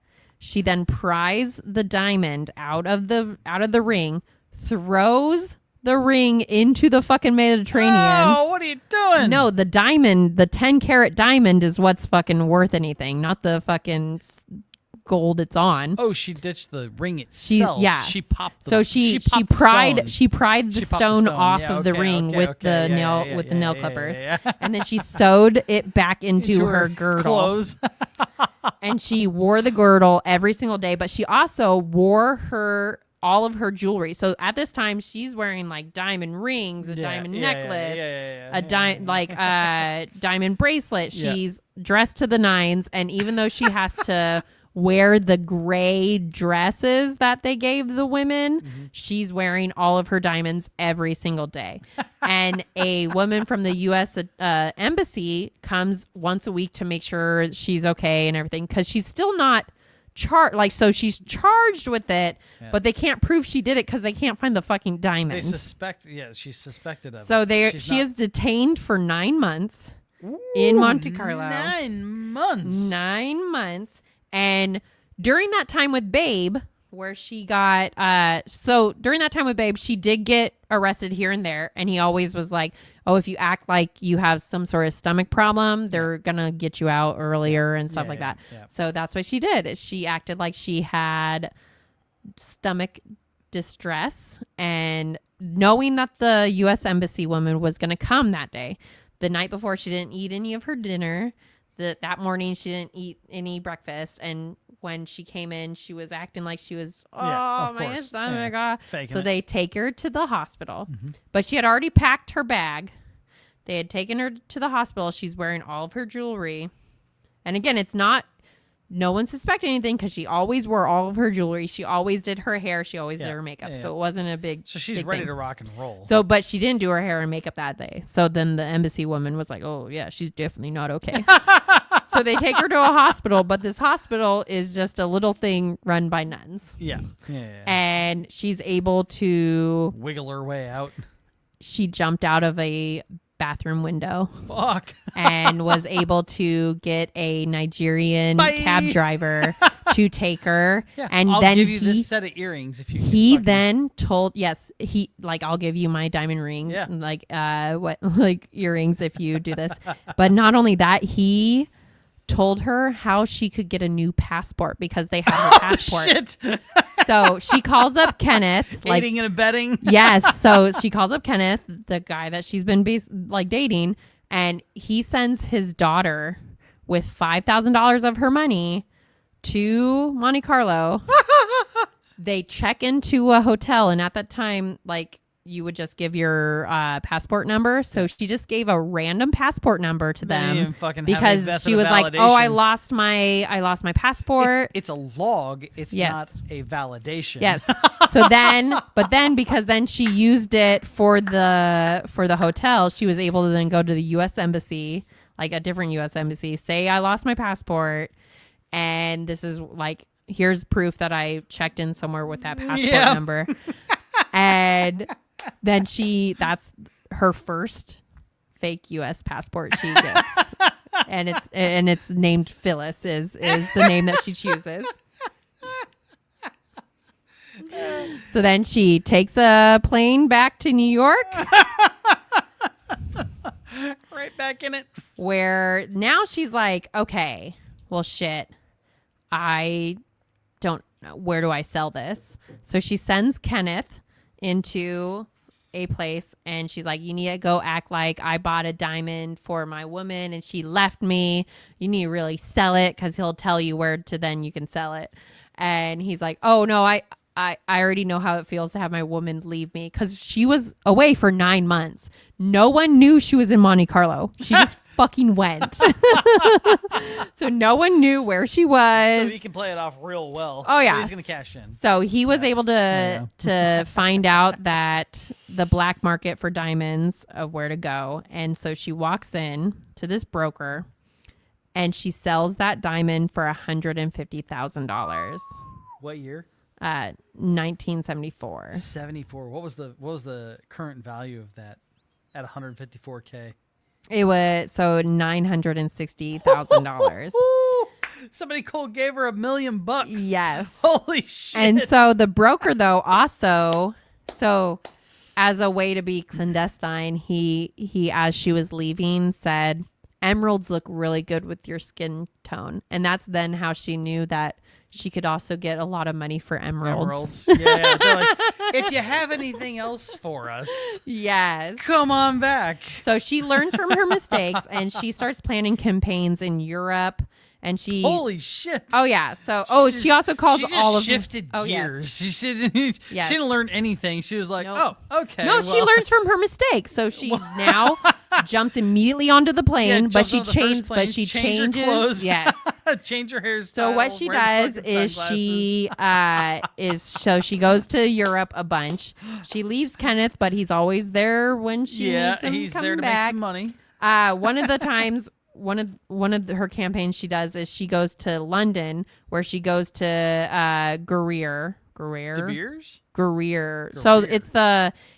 She then pries the diamond out of the ring, throws the ring into the fucking Mediterranean. Oh, what are you doing? No, the diamond, the 10-carat diamond is what's fucking worth anything, not the fucking gold it's on. Oh, she ditched the ring itself. She popped the So she pried the stone off of the ring with the nail clippers. And then she sewed it back into her girdle. Clothes. And she wore the girdle every single day, but she also wore all of her jewelry. So at this time she's wearing like diamond rings, a diamond necklace, a diamond bracelet. She's dressed to the nines, and even though she has to wear the gray dresses that they gave the women, she's wearing all of her diamonds every single day. And a woman from the U.S. Embassy comes once a week to make sure she's okay and everything, because she's still not charged. So she's charged with it, but they can't prove she did it because they can't find the fucking diamond. They suspect. Yeah, she's suspected of it. So she is detained for 9 months in Monte Carlo. 9 months. 9 months. And during that time with Babe, where she got, during that time with Babe, she did get arrested here and there. And he always was like, oh, if you act like you have some sort of stomach problem, they're going to get you out earlier and stuff like that. Yeah. So that's what she did. She acted like she had stomach distress. And knowing that the U.S. Embassy woman was going to come that day, the night before, she didn't eat any of her dinner. That morning she didn't eat any breakfast, and when she came in she was acting like she was my stomach. So they take her to the hospital, but she had already packed her bag. They had taken her to the hospital. She's wearing all of her jewelry, and again, it's not, no one suspected anything because she always wore all of her jewelry. She always did her hair. She always did her makeup. So it wasn't a big. So she's ready to rock and roll. So, but she didn't do her hair and makeup that day. So then the embassy woman was like, oh yeah, she's definitely not okay. So they take her to a hospital, but this hospital is just a little thing run by nuns. Yeah. And she's able to wiggle her way out. She jumped out of a bathroom window. Fuck. And was able to get a Nigerian cab driver to take her. Yeah, and I'll then give you this set of earrings if you. He then told I'll give you my diamond ring. Yeah. Like earrings if you do this. But not only that, he told her how she could get a new passport because they had her passport. Shit. So she calls up Kenneth. Aiding and abetting. Yes. So she calls up Kenneth, the guy that she's been dating, and he sends his daughter with $5,000 of her money to Monte Carlo. They check into a hotel, and at that time, you would just give your passport number. So she just gave a random passport number to them because she was like, "Oh, I lost my passport." It's a log. It's Yes. not a validation. Yes. So because then she used it for the hotel, she was able to then go to the U.S. embassy, like a different U.S. embassy, say I lost my passport, and this is like, here's proof that I checked in somewhere with that passport number. And then that's her first fake U.S. passport she gets. and it's named Phyllis is the name that she chooses. So then she takes a plane back to New York. Right back in it. Where now she's like, okay, well, shit. I don't know. Where do I sell this? So she sends Kenneth into a place and she's like, you need to go act like I bought a diamond for my woman and she left me. You need to really sell it because he'll tell you where to then you can sell it. And he's like, oh, no, I already know how it feels to have my woman leave me because she was away for 9 months. No one knew she was in Monte Carlo. She just fucking went. So no one knew where she was. So he can play it off real well. Oh, yeah. He's going to cash in. So he was able to find out that the black market for diamonds of where to go. And so she walks in to this broker and she sells that diamond for $150,000. What year? 1974. 74. What was the current value of that at $154K? It was $960,000. Somebody cold gave her $1 million. Yes. Holy shit. And so the broker though also, so as a way to be clandestine, he as she was leaving said, emeralds look really good with your skin tone. And that's then how she knew that she could also get a lot of money for emeralds. Yeah. They're like, if you have anything else for us, yes, come on back. So she learns from her mistakes and she starts planning campagns in Europe. And she, holy shit! Oh yeah, so she also calls all of shifted gears. Yes. She didn't learn anything. She was like, nope. Oh, okay. No, she learns from her mistakes. So she now jumps immedially onto the plane, but she changes. Clothes. Yes, change her hairstyle. So what she does is she goes to Europe a bunch. She leaves Kenneth, but he's always there when she needs him. He's come there to back. make some money. One of the times. One of her campaigns she does is she goes to London where she goes to Guerrier. De Beers? Guerrier. So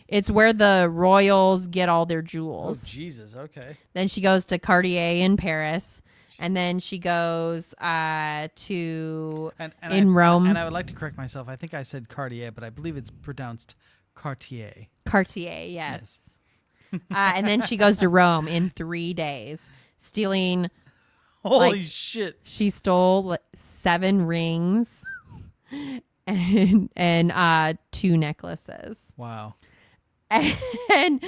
it's where the royals get all their jewels. Oh Jesus, okay. Then she goes to Cartier in Paris. And then she goes to Rome. And I would like to correct myself. I think I said Cartier, but I believe it's pronounced Cartier. Cartier, yes. And then she goes to Rome in 3 days. Stealing, holy shit! She stole 7 rings and 2 necklaces. Wow! And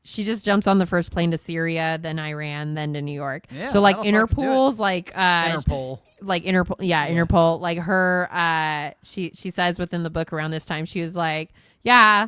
she just jumps on the first plane to Syria, then Iran, then to New York. Yeah, so like Interpol's Interpol. Interpol, like her. She says within the book around this time she was like, yeah.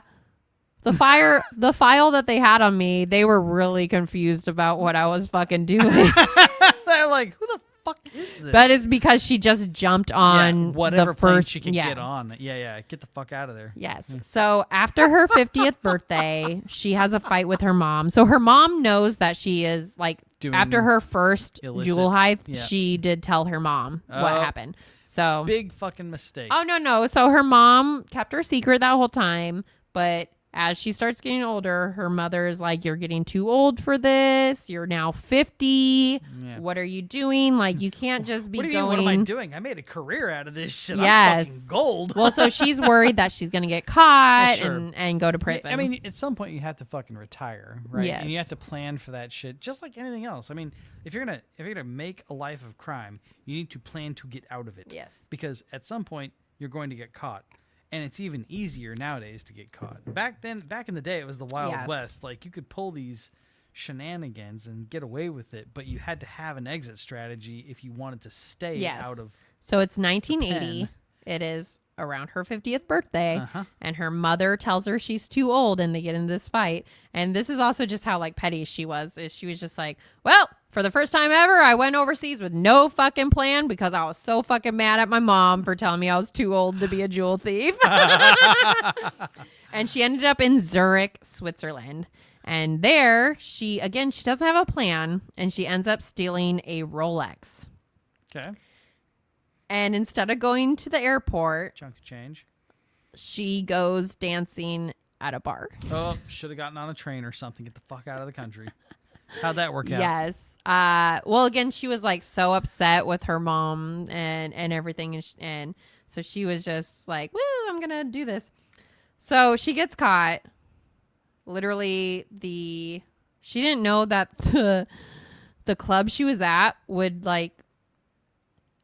The file that they had on me, they were really confused about what I was fucking doing. They're like, who the fuck is this? But it's because she just jumped on whatever the first plane she could get on. Yeah, get the fuck out of there. Yes. So after her 50th birthday, she has a fight with her mom. So her mom knows that she is like, after her first jewel heist, she did tell her mom what happened. So big fucking mistake. Oh, no. So her mom kept her secret that whole time, but as she starts getting older, her mother is like, you're getting too old for this. You're now 50. Yeah. What are you doing? Like, you can't just be going. What am I doing? I made a career out of this shit. Yes. I'm fucking gold. Well, so she's worried that she's going to get caught and go to prison. I mean, at some point you have to fucking retire, right? Yes. And you have to plan for that shit, just like anything else. I mean, if you're gonna make a life of crime, you need to plan to get out of it. Yes. Because at some point you're going to get caught. And it's even easier nowadays to get caught. Back in the day, it was the Wild West. Like, you could pull these shenanigans and get away with it, but you had to have an exit strategy if you wanted to stay out of. So it's 1980. It is around her 50th birthday, Uh-huh. and her mother tells her she's too old, and they get in this fight. And this is also just how like petty she was. Is she was just like, well, for the first time ever, I went overseas with no fucking plan because I was so fucking mad at my mom for telling me I was too old to be a jewel thief. And she ended up in Zurich, Switzerland. And there, she doesn't have a plan, and she ends up stealing a Rolex. Okay. And instead of going to the airport, Chunk of change. she goes dancing at a bar. Oh, should have gotten on a train or something. Get the fuck out of the country. How'd that work out? Yes. Well, again, she was like so upset with her mom and everything. And so she was just like, woo, I'm going to do this. So she gets caught. Literally, she didn't know that the club she was at would like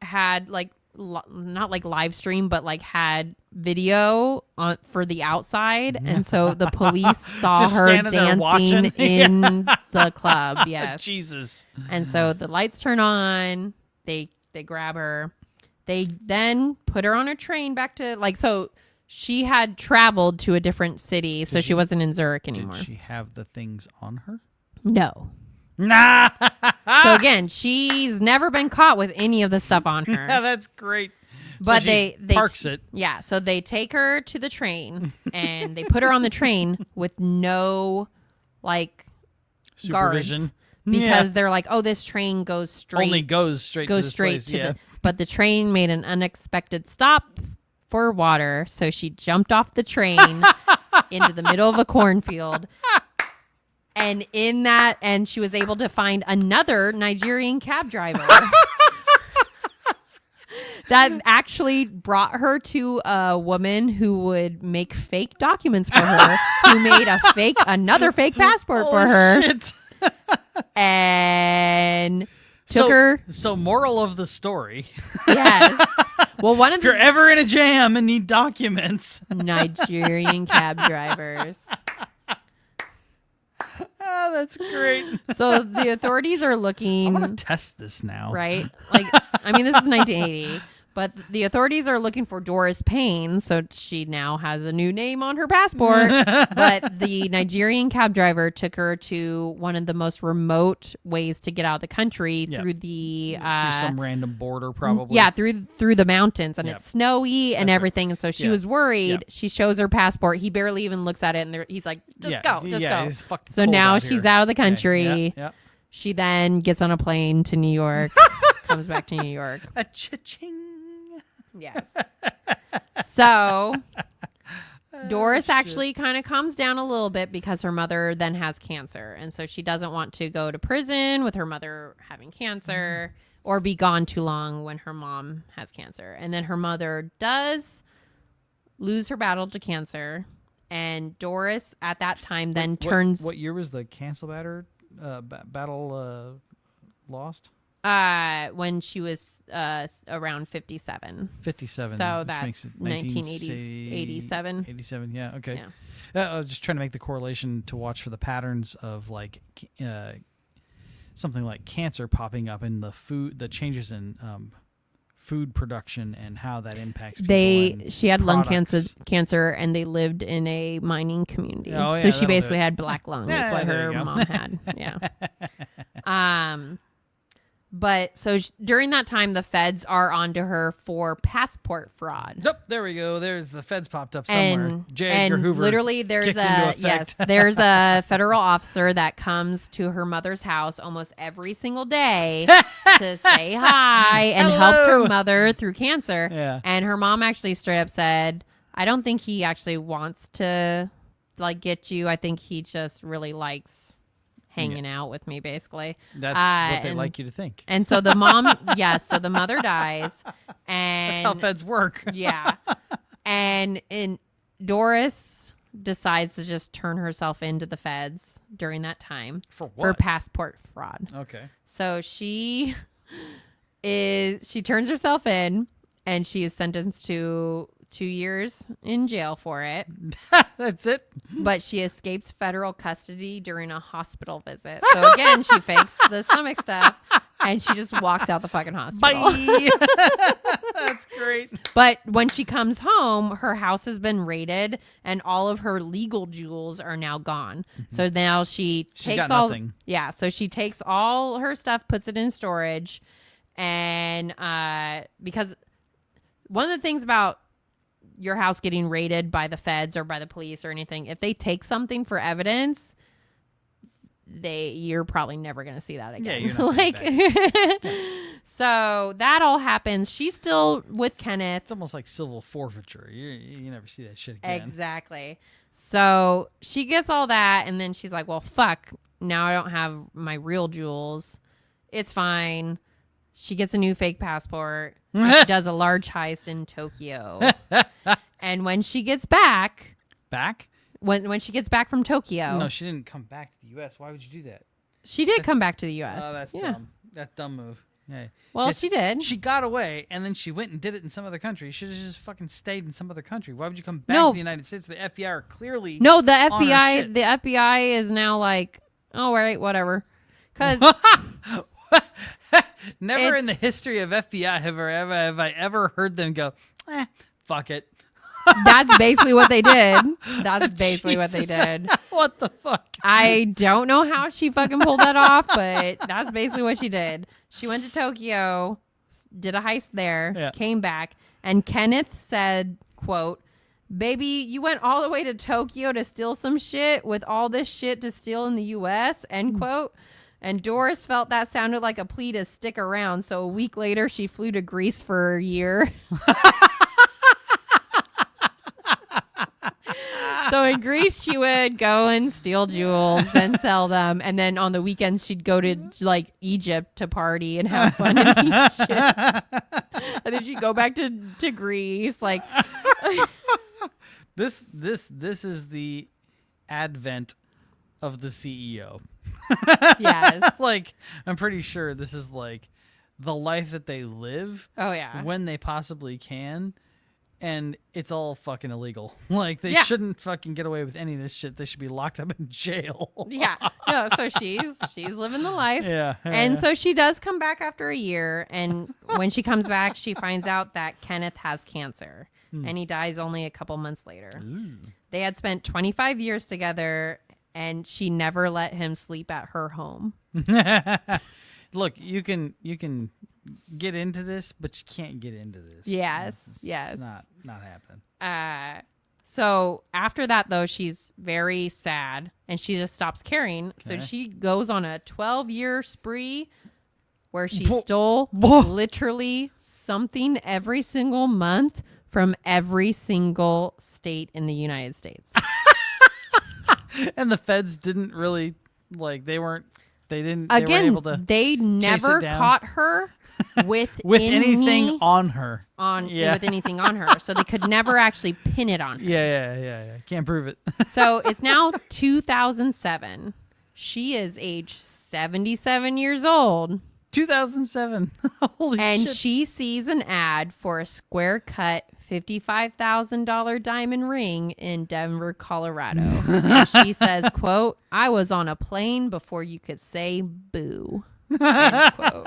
had like not like live stream, but like had video on for the outside, and so the police saw her dancing in the club. Yes, Jesus. And so the lights turn on. They grab her. They then put her on a train back to so. She had traveled to a different city, so she wasn't in Zurich anymore. Did she have the things on her? No. Nah. So again, she's never been caught with any of the stuff on her. Yeah, that's great. But so they parks it. Yeah, so they take her to the train and they put her on the train with no supervision guards because they're like, oh, this train goes straight. Only goes straight to this place. But the train made an unexpected stop for water, so she jumped off the train into the middle of a cornfield, and she was able to find another Nigerian cab driver that actually brought her to a woman who would make fake documents for her, who made another fake passport for her. Shit. And took her. So moral of the story. Yes. Well, if you're ever in a jam and need documents. Nigerian cab drivers. Oh, that's great. So the authorities are looking. I want to test this now. Right? This is 1980. But the authorities are looking for Doris Payne, so she now has a new name on her passport. But the Nigerian cab driver took her to one of the most remote ways to get out of the country through the through some random border, probably. Yeah, through the mountains, and it's snowy and everything. And so she was worried. She shows her passport. He barely even looks at it, and he's like, "Just go, just go." It's fucking so cold now out she's here. out of the country. Yeah. She then gets on a plane to New York. Comes back to New York. A cha-ching. Yes. So Doris actually kind of calms down a little bit because her mother then has cancer. And so she doesn't want to go to prison with her mother having cancer or be gone too long when her mom has cancer. And then her mother does lose her battle to cancer. And Doris at that time then turns... What year was the cancel battle lost? When she was around 57. 57. So that's makes it 1987. 87, yeah, okay. Yeah. I was just trying to make the correlation to watch for the patterns of something like cancer popping up in the changes in food production and how that impacts people. She had lung cancer, and they lived in a mining community. Oh, yeah, so she basically had black lung. Yeah, is what her mom had. Yeah. But so during that time, the feds are onto her for passport fraud. Nope, there we go. There's the feds popped up somewhere. J. Edgar Hoover. Literally, there's there's a federal officer that comes to her mother's house almost every single day to say hi and helps her mother through cancer. Yeah. And her mom actually straight up said, "I don't think he actually wants to get you. I think he just really likes hanging out with me," basically. That's what they like you to think. And so the mom, so the mother dies. And that's how feds work. Yeah. And Doris decides to just turn herself into the feds during that time. For what? For passport fraud. Okay. So she turns herself in, and she is sentenced to 2 years in jail for it. That's it. But she escapes federal custody during a hospital visit. So again, she fakes the stomach stuff, and she just walks out the fucking hospital. Bye. That's great. But when she comes home, her house has been raided and all of her legal jewels are now gone. Mm-hmm. So now she's takes all nothing. Yeah, so she takes all her stuff, puts it in storage, and because one of the things about your house getting raided by the feds or by the police or anything, if they take something for evidence, you're probably never going to see that again. Yeah, you're not So that all happens. She's still with Kenneth. It's almost like civil forfeiture. You never see that shit again. Exactly. So she gets all that, and then she's like, well, fuck. Now I don't have my real jewels. It's fine. She gets a new fake passport. And she does a large heist in Tokyo. And when she gets back... When she gets back from Tokyo... No, she didn't come back to the U.S. Why would you do that? She did come back to the U.S. Oh, that's dumb. That's a dumb move. Yeah. Well, she did. She got away, and then she went and did it in some other country. You should have just fucking stayed in some other country. Why would you come back to the United States? The FBI are clearly the FBI. The FBI is now like, oh, right, whatever. Because never in the history of FBI have I ever heard them go, fuck it. That's basically what they did. That's basically what they did. What the fuck? I don't know how she fucking pulled that off, but that's basically what she did. She went to Tokyo, did a heist there, came back, and Kenneth said, quote, baby, you went all the way to Tokyo to steal some shit with all this shit to steal in the U.S., end quote. And Doris felt that sounded like a plea to stick around, so a week later she flew to Greece for a year. So in Greece, she would go and steal jewels, then sell them, and then on the weekends she'd go to like Egypt to party and have fun and eat shit. And then she'd go back to Greece. Like this is the advent of the CEO. Yes, like I'm pretty sure this is like the life that they live. Oh yeah, when they possibly can. And it's all fucking illegal. Like, they shouldn't fucking get away with any of this shit. They should be locked up in jail. Yeah. No, so she's living the life. Yeah. And so she does come back after a year. And when she comes back, she finds out that Kenneth has cancer. And he dies only a couple months later. Ooh. They had spent 25 years together, and she never let him sleep at her home. Look, you can get into this, but you can't get into this. Yes, it's not happening. So after that, though, she's very sad, and she just stops caring. Okay. So she goes on a 12-year spree where she stole literally something every single month from every single state in the United States. And the feds didn't really, like, they weren't Again, they never caught her with anything on her. With anything on her. So they could never actually pin it on her. Yeah. Can't prove it. So it's now 2007. She is age 77 years old. 2007. Holy shit. And she sees an ad for a square cut $55,000 diamond ring in Denver, Colorado. And she says, quote, I was on a plane before you could say boo. End quote.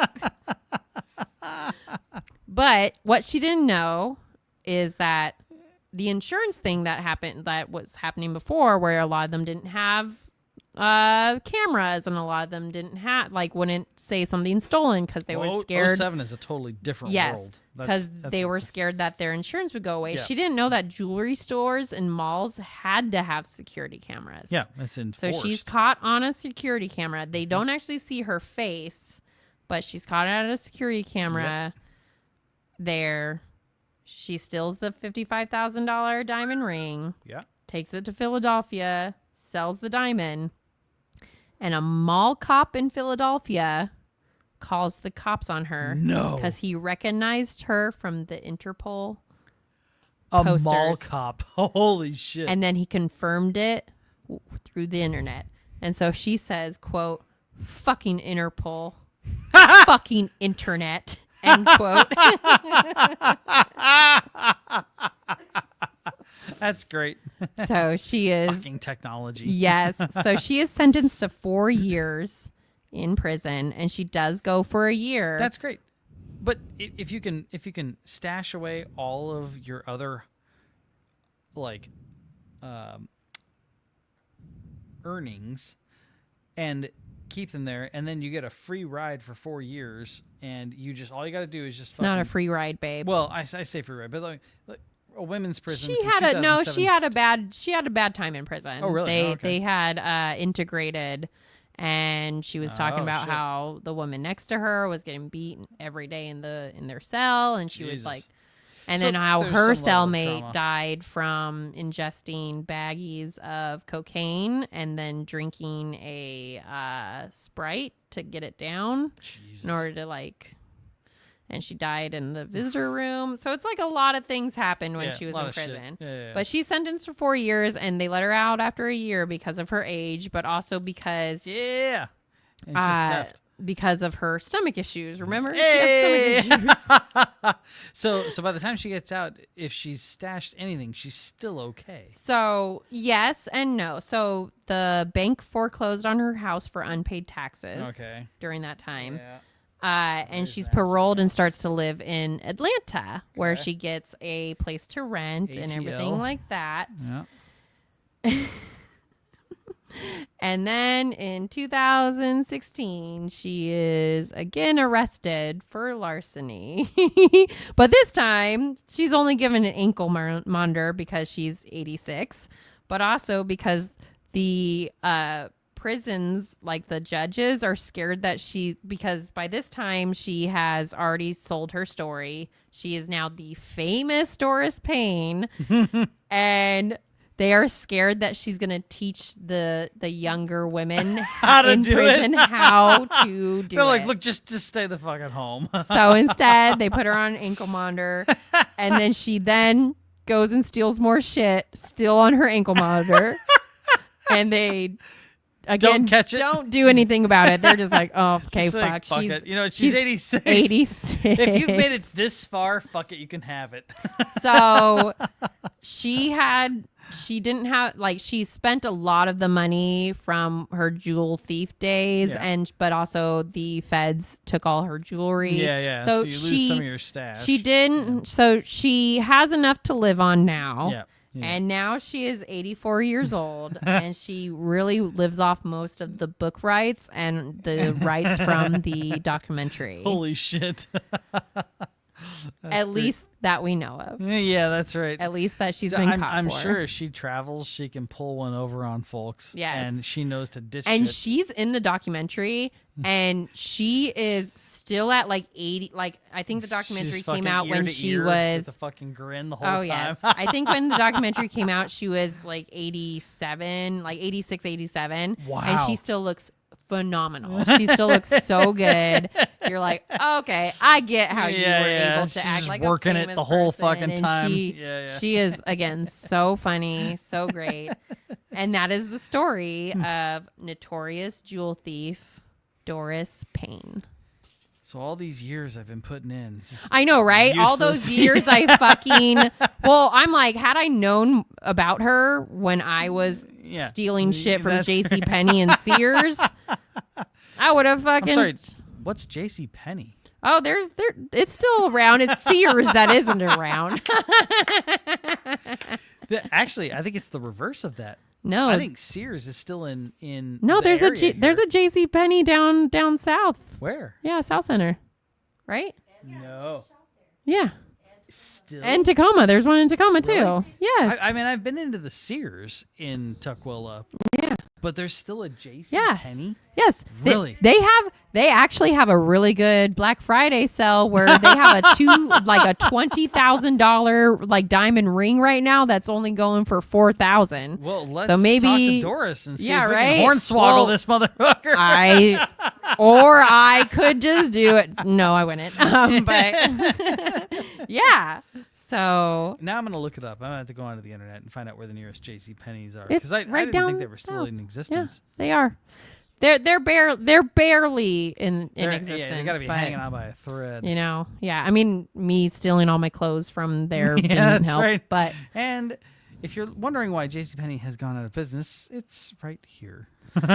But what she didn't know is that the insurance thing that was happening before, where a lot of them didn't have cameras, and a lot of them wouldn't say something stolen because they were scared. 07 is a totally different world. Because they were scared that their insurance would go away. Yeah. She didn't know that jewelry stores and malls had to have security cameras. Yeah, that's enforced. So she's caught on a security camera. They don't actually see her face, but she's caught at a security camera. Yep. There, she steals the $55,000 diamond ring. Yeah. Takes it to Philadelphia, sells the diamond, and a mall cop in Philadelphia calls the cops on her. No. Because he recognized her from the Interpol posters. Mall cop. Holy shit. And then he confirmed it through the internet. And so she says, quote, fucking Interpol. Fucking internet. End quote. That's great. So she is... Fucking technology. Yes. So she is sentenced to 4 years in prison, and she does go for a year. That's great. But if you can stash away all of your other like earnings and keep them there, and then you get a free ride for 4 years, and all you got to do is just It's not a free ride, babe. Well, I say free ride, but like a women's prison. She had a bad time in prison. Oh, really? They had integrated, and she was talking about how the woman next to her was getting beaten every day in their cell, and she was like, and then how her cellmate died from ingesting baggies of cocaine and then drinking a Sprite to get it down in order to and she died in the visitor room. So it's like a lot of things happened when she was in prison. Yeah. But she's sentenced for 4 years, and they let her out after a year because of her age, but also because and she's theft. Because of her stomach issues. Remember? She has stomach issues. So by the time she gets out, if she's stashed anything, she's still okay. So yes and no. So the bank foreclosed on her house for unpaid taxes during that time. Yeah. And she's paroled and starts to live in Atlanta, where she gets a place to rent ATL. and everything like that. Yeah. And then in 2016, she is again arrested for larceny. But this time, she's only given an ankle monitor because she's 86, but also because the prisons, like the judges, are scared that because by this time she has already sold her story. She is now the famous Doris Payne. And they are scared that she's going to teach the younger women how to do prison it. how to do They're it. like, look, just stay the fuck at home. So instead, they put her on an ankle monitor, and then she goes and steals more shit, still on her ankle monitor, and they don't catch it. Don't do anything about it. They're just like, oh, okay, Just like, fuck. it. You know, she's 86. 86. If you've made it this far, fuck it, you can have it. So she spent a lot of the money from her jewel thief days, but also the feds took all her jewelry. Yeah. So you lose some of your stash. She didn't. Yeah. So she has enough to live on now. Yeah. And now she is 84 years old, and she really lives off most of the book rights and the rights from the documentary. Holy shit. At least that we know of. Yeah, that's right. At least that she's been caught I'm for. sure if she travels, she can pull one over on folks. Yes. And she knows to ditch And shit. she's in the documentary, and she is still at like 80. Like, I think the documentary came out when she was... with a fucking grin the whole time. Oh, yes. I think when the documentary came out, she was like 87, like 86, 87. Wow. And she still looks phenomenal. She still looks so good. You're like, okay, I get how you were able to act like working a it famous the whole person. fucking And time. She is, again, so funny, so great. And that is the story of notorious jewel thief Doris Payne. So all these years I've been putting in. I know, right? Useless. All those years I fucking... Well, I'm like, had I known about her when I was stealing shit from JCPenney and Sears, I would have fucking... I'm sorry, what's JCPenney? Oh, it's still around. It's Sears that isn't around. Actually, I think it's the reverse of that. No, I think Sears is still in. No, there's a JCPenney down south. Where? Yeah, South Center, right? No. Yeah. Still. And Tacoma. There's one in Tacoma too. Really? Yes. I mean, I've been into the Sears in Tukwila. Yeah. But there's still a JCPenney? Yes. Really? They actually have a really good Black Friday sale where they have a $20,000 like diamond ring right now that's only going for $4,000. Well, let's talk to Doris and see if we can hornswoggle this motherfucker. Or I could just do it. No, I wouldn't. But yeah. So now I'm going to look it up. I'm going to have to go onto the internet and find out where the nearest JCPenney's are. It's Because I right didn't think they down were still in existence. Yeah, they are. They're barely in existence. Yeah, they got to be hanging on by a thread. You know, yeah. I mean, me stealing all my clothes from there didn't that's help. Right. But and If you're wondering why JCPenney has gone out of business, it's right here.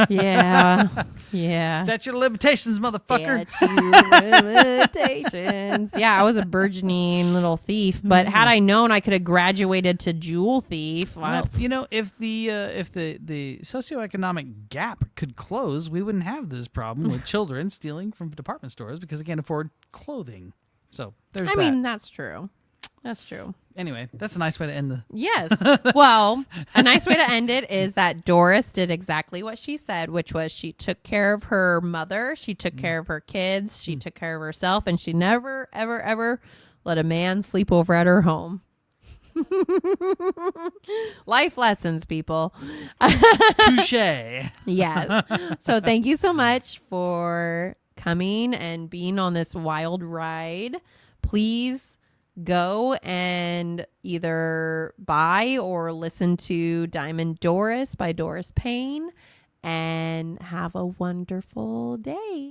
Yeah. Yeah. Statute of limitations, motherfucker. Statute of limitations. Yeah, I was a burgeoning little thief, but had I known I could have graduated to jewel thief. Well, if the socioeconomic gap could close, we wouldn't have this problem with children stealing from department stores because they can't afford clothing. So there's that. I mean, that's true. That's true. Anyway, that's a nice way to end the... Yes. Well, a nice way to end it is that Doris did exactly what she said, which was she took care of her mother. She took care of her kids. She took care of herself. And she never, ever, ever let a man sleep over at her home. Life lessons, people. Touche. Yes. So thank you so much for coming and being on this wild ride. Please go and either buy or listen to Diamond Doris by Doris Payne and have a wonderful day.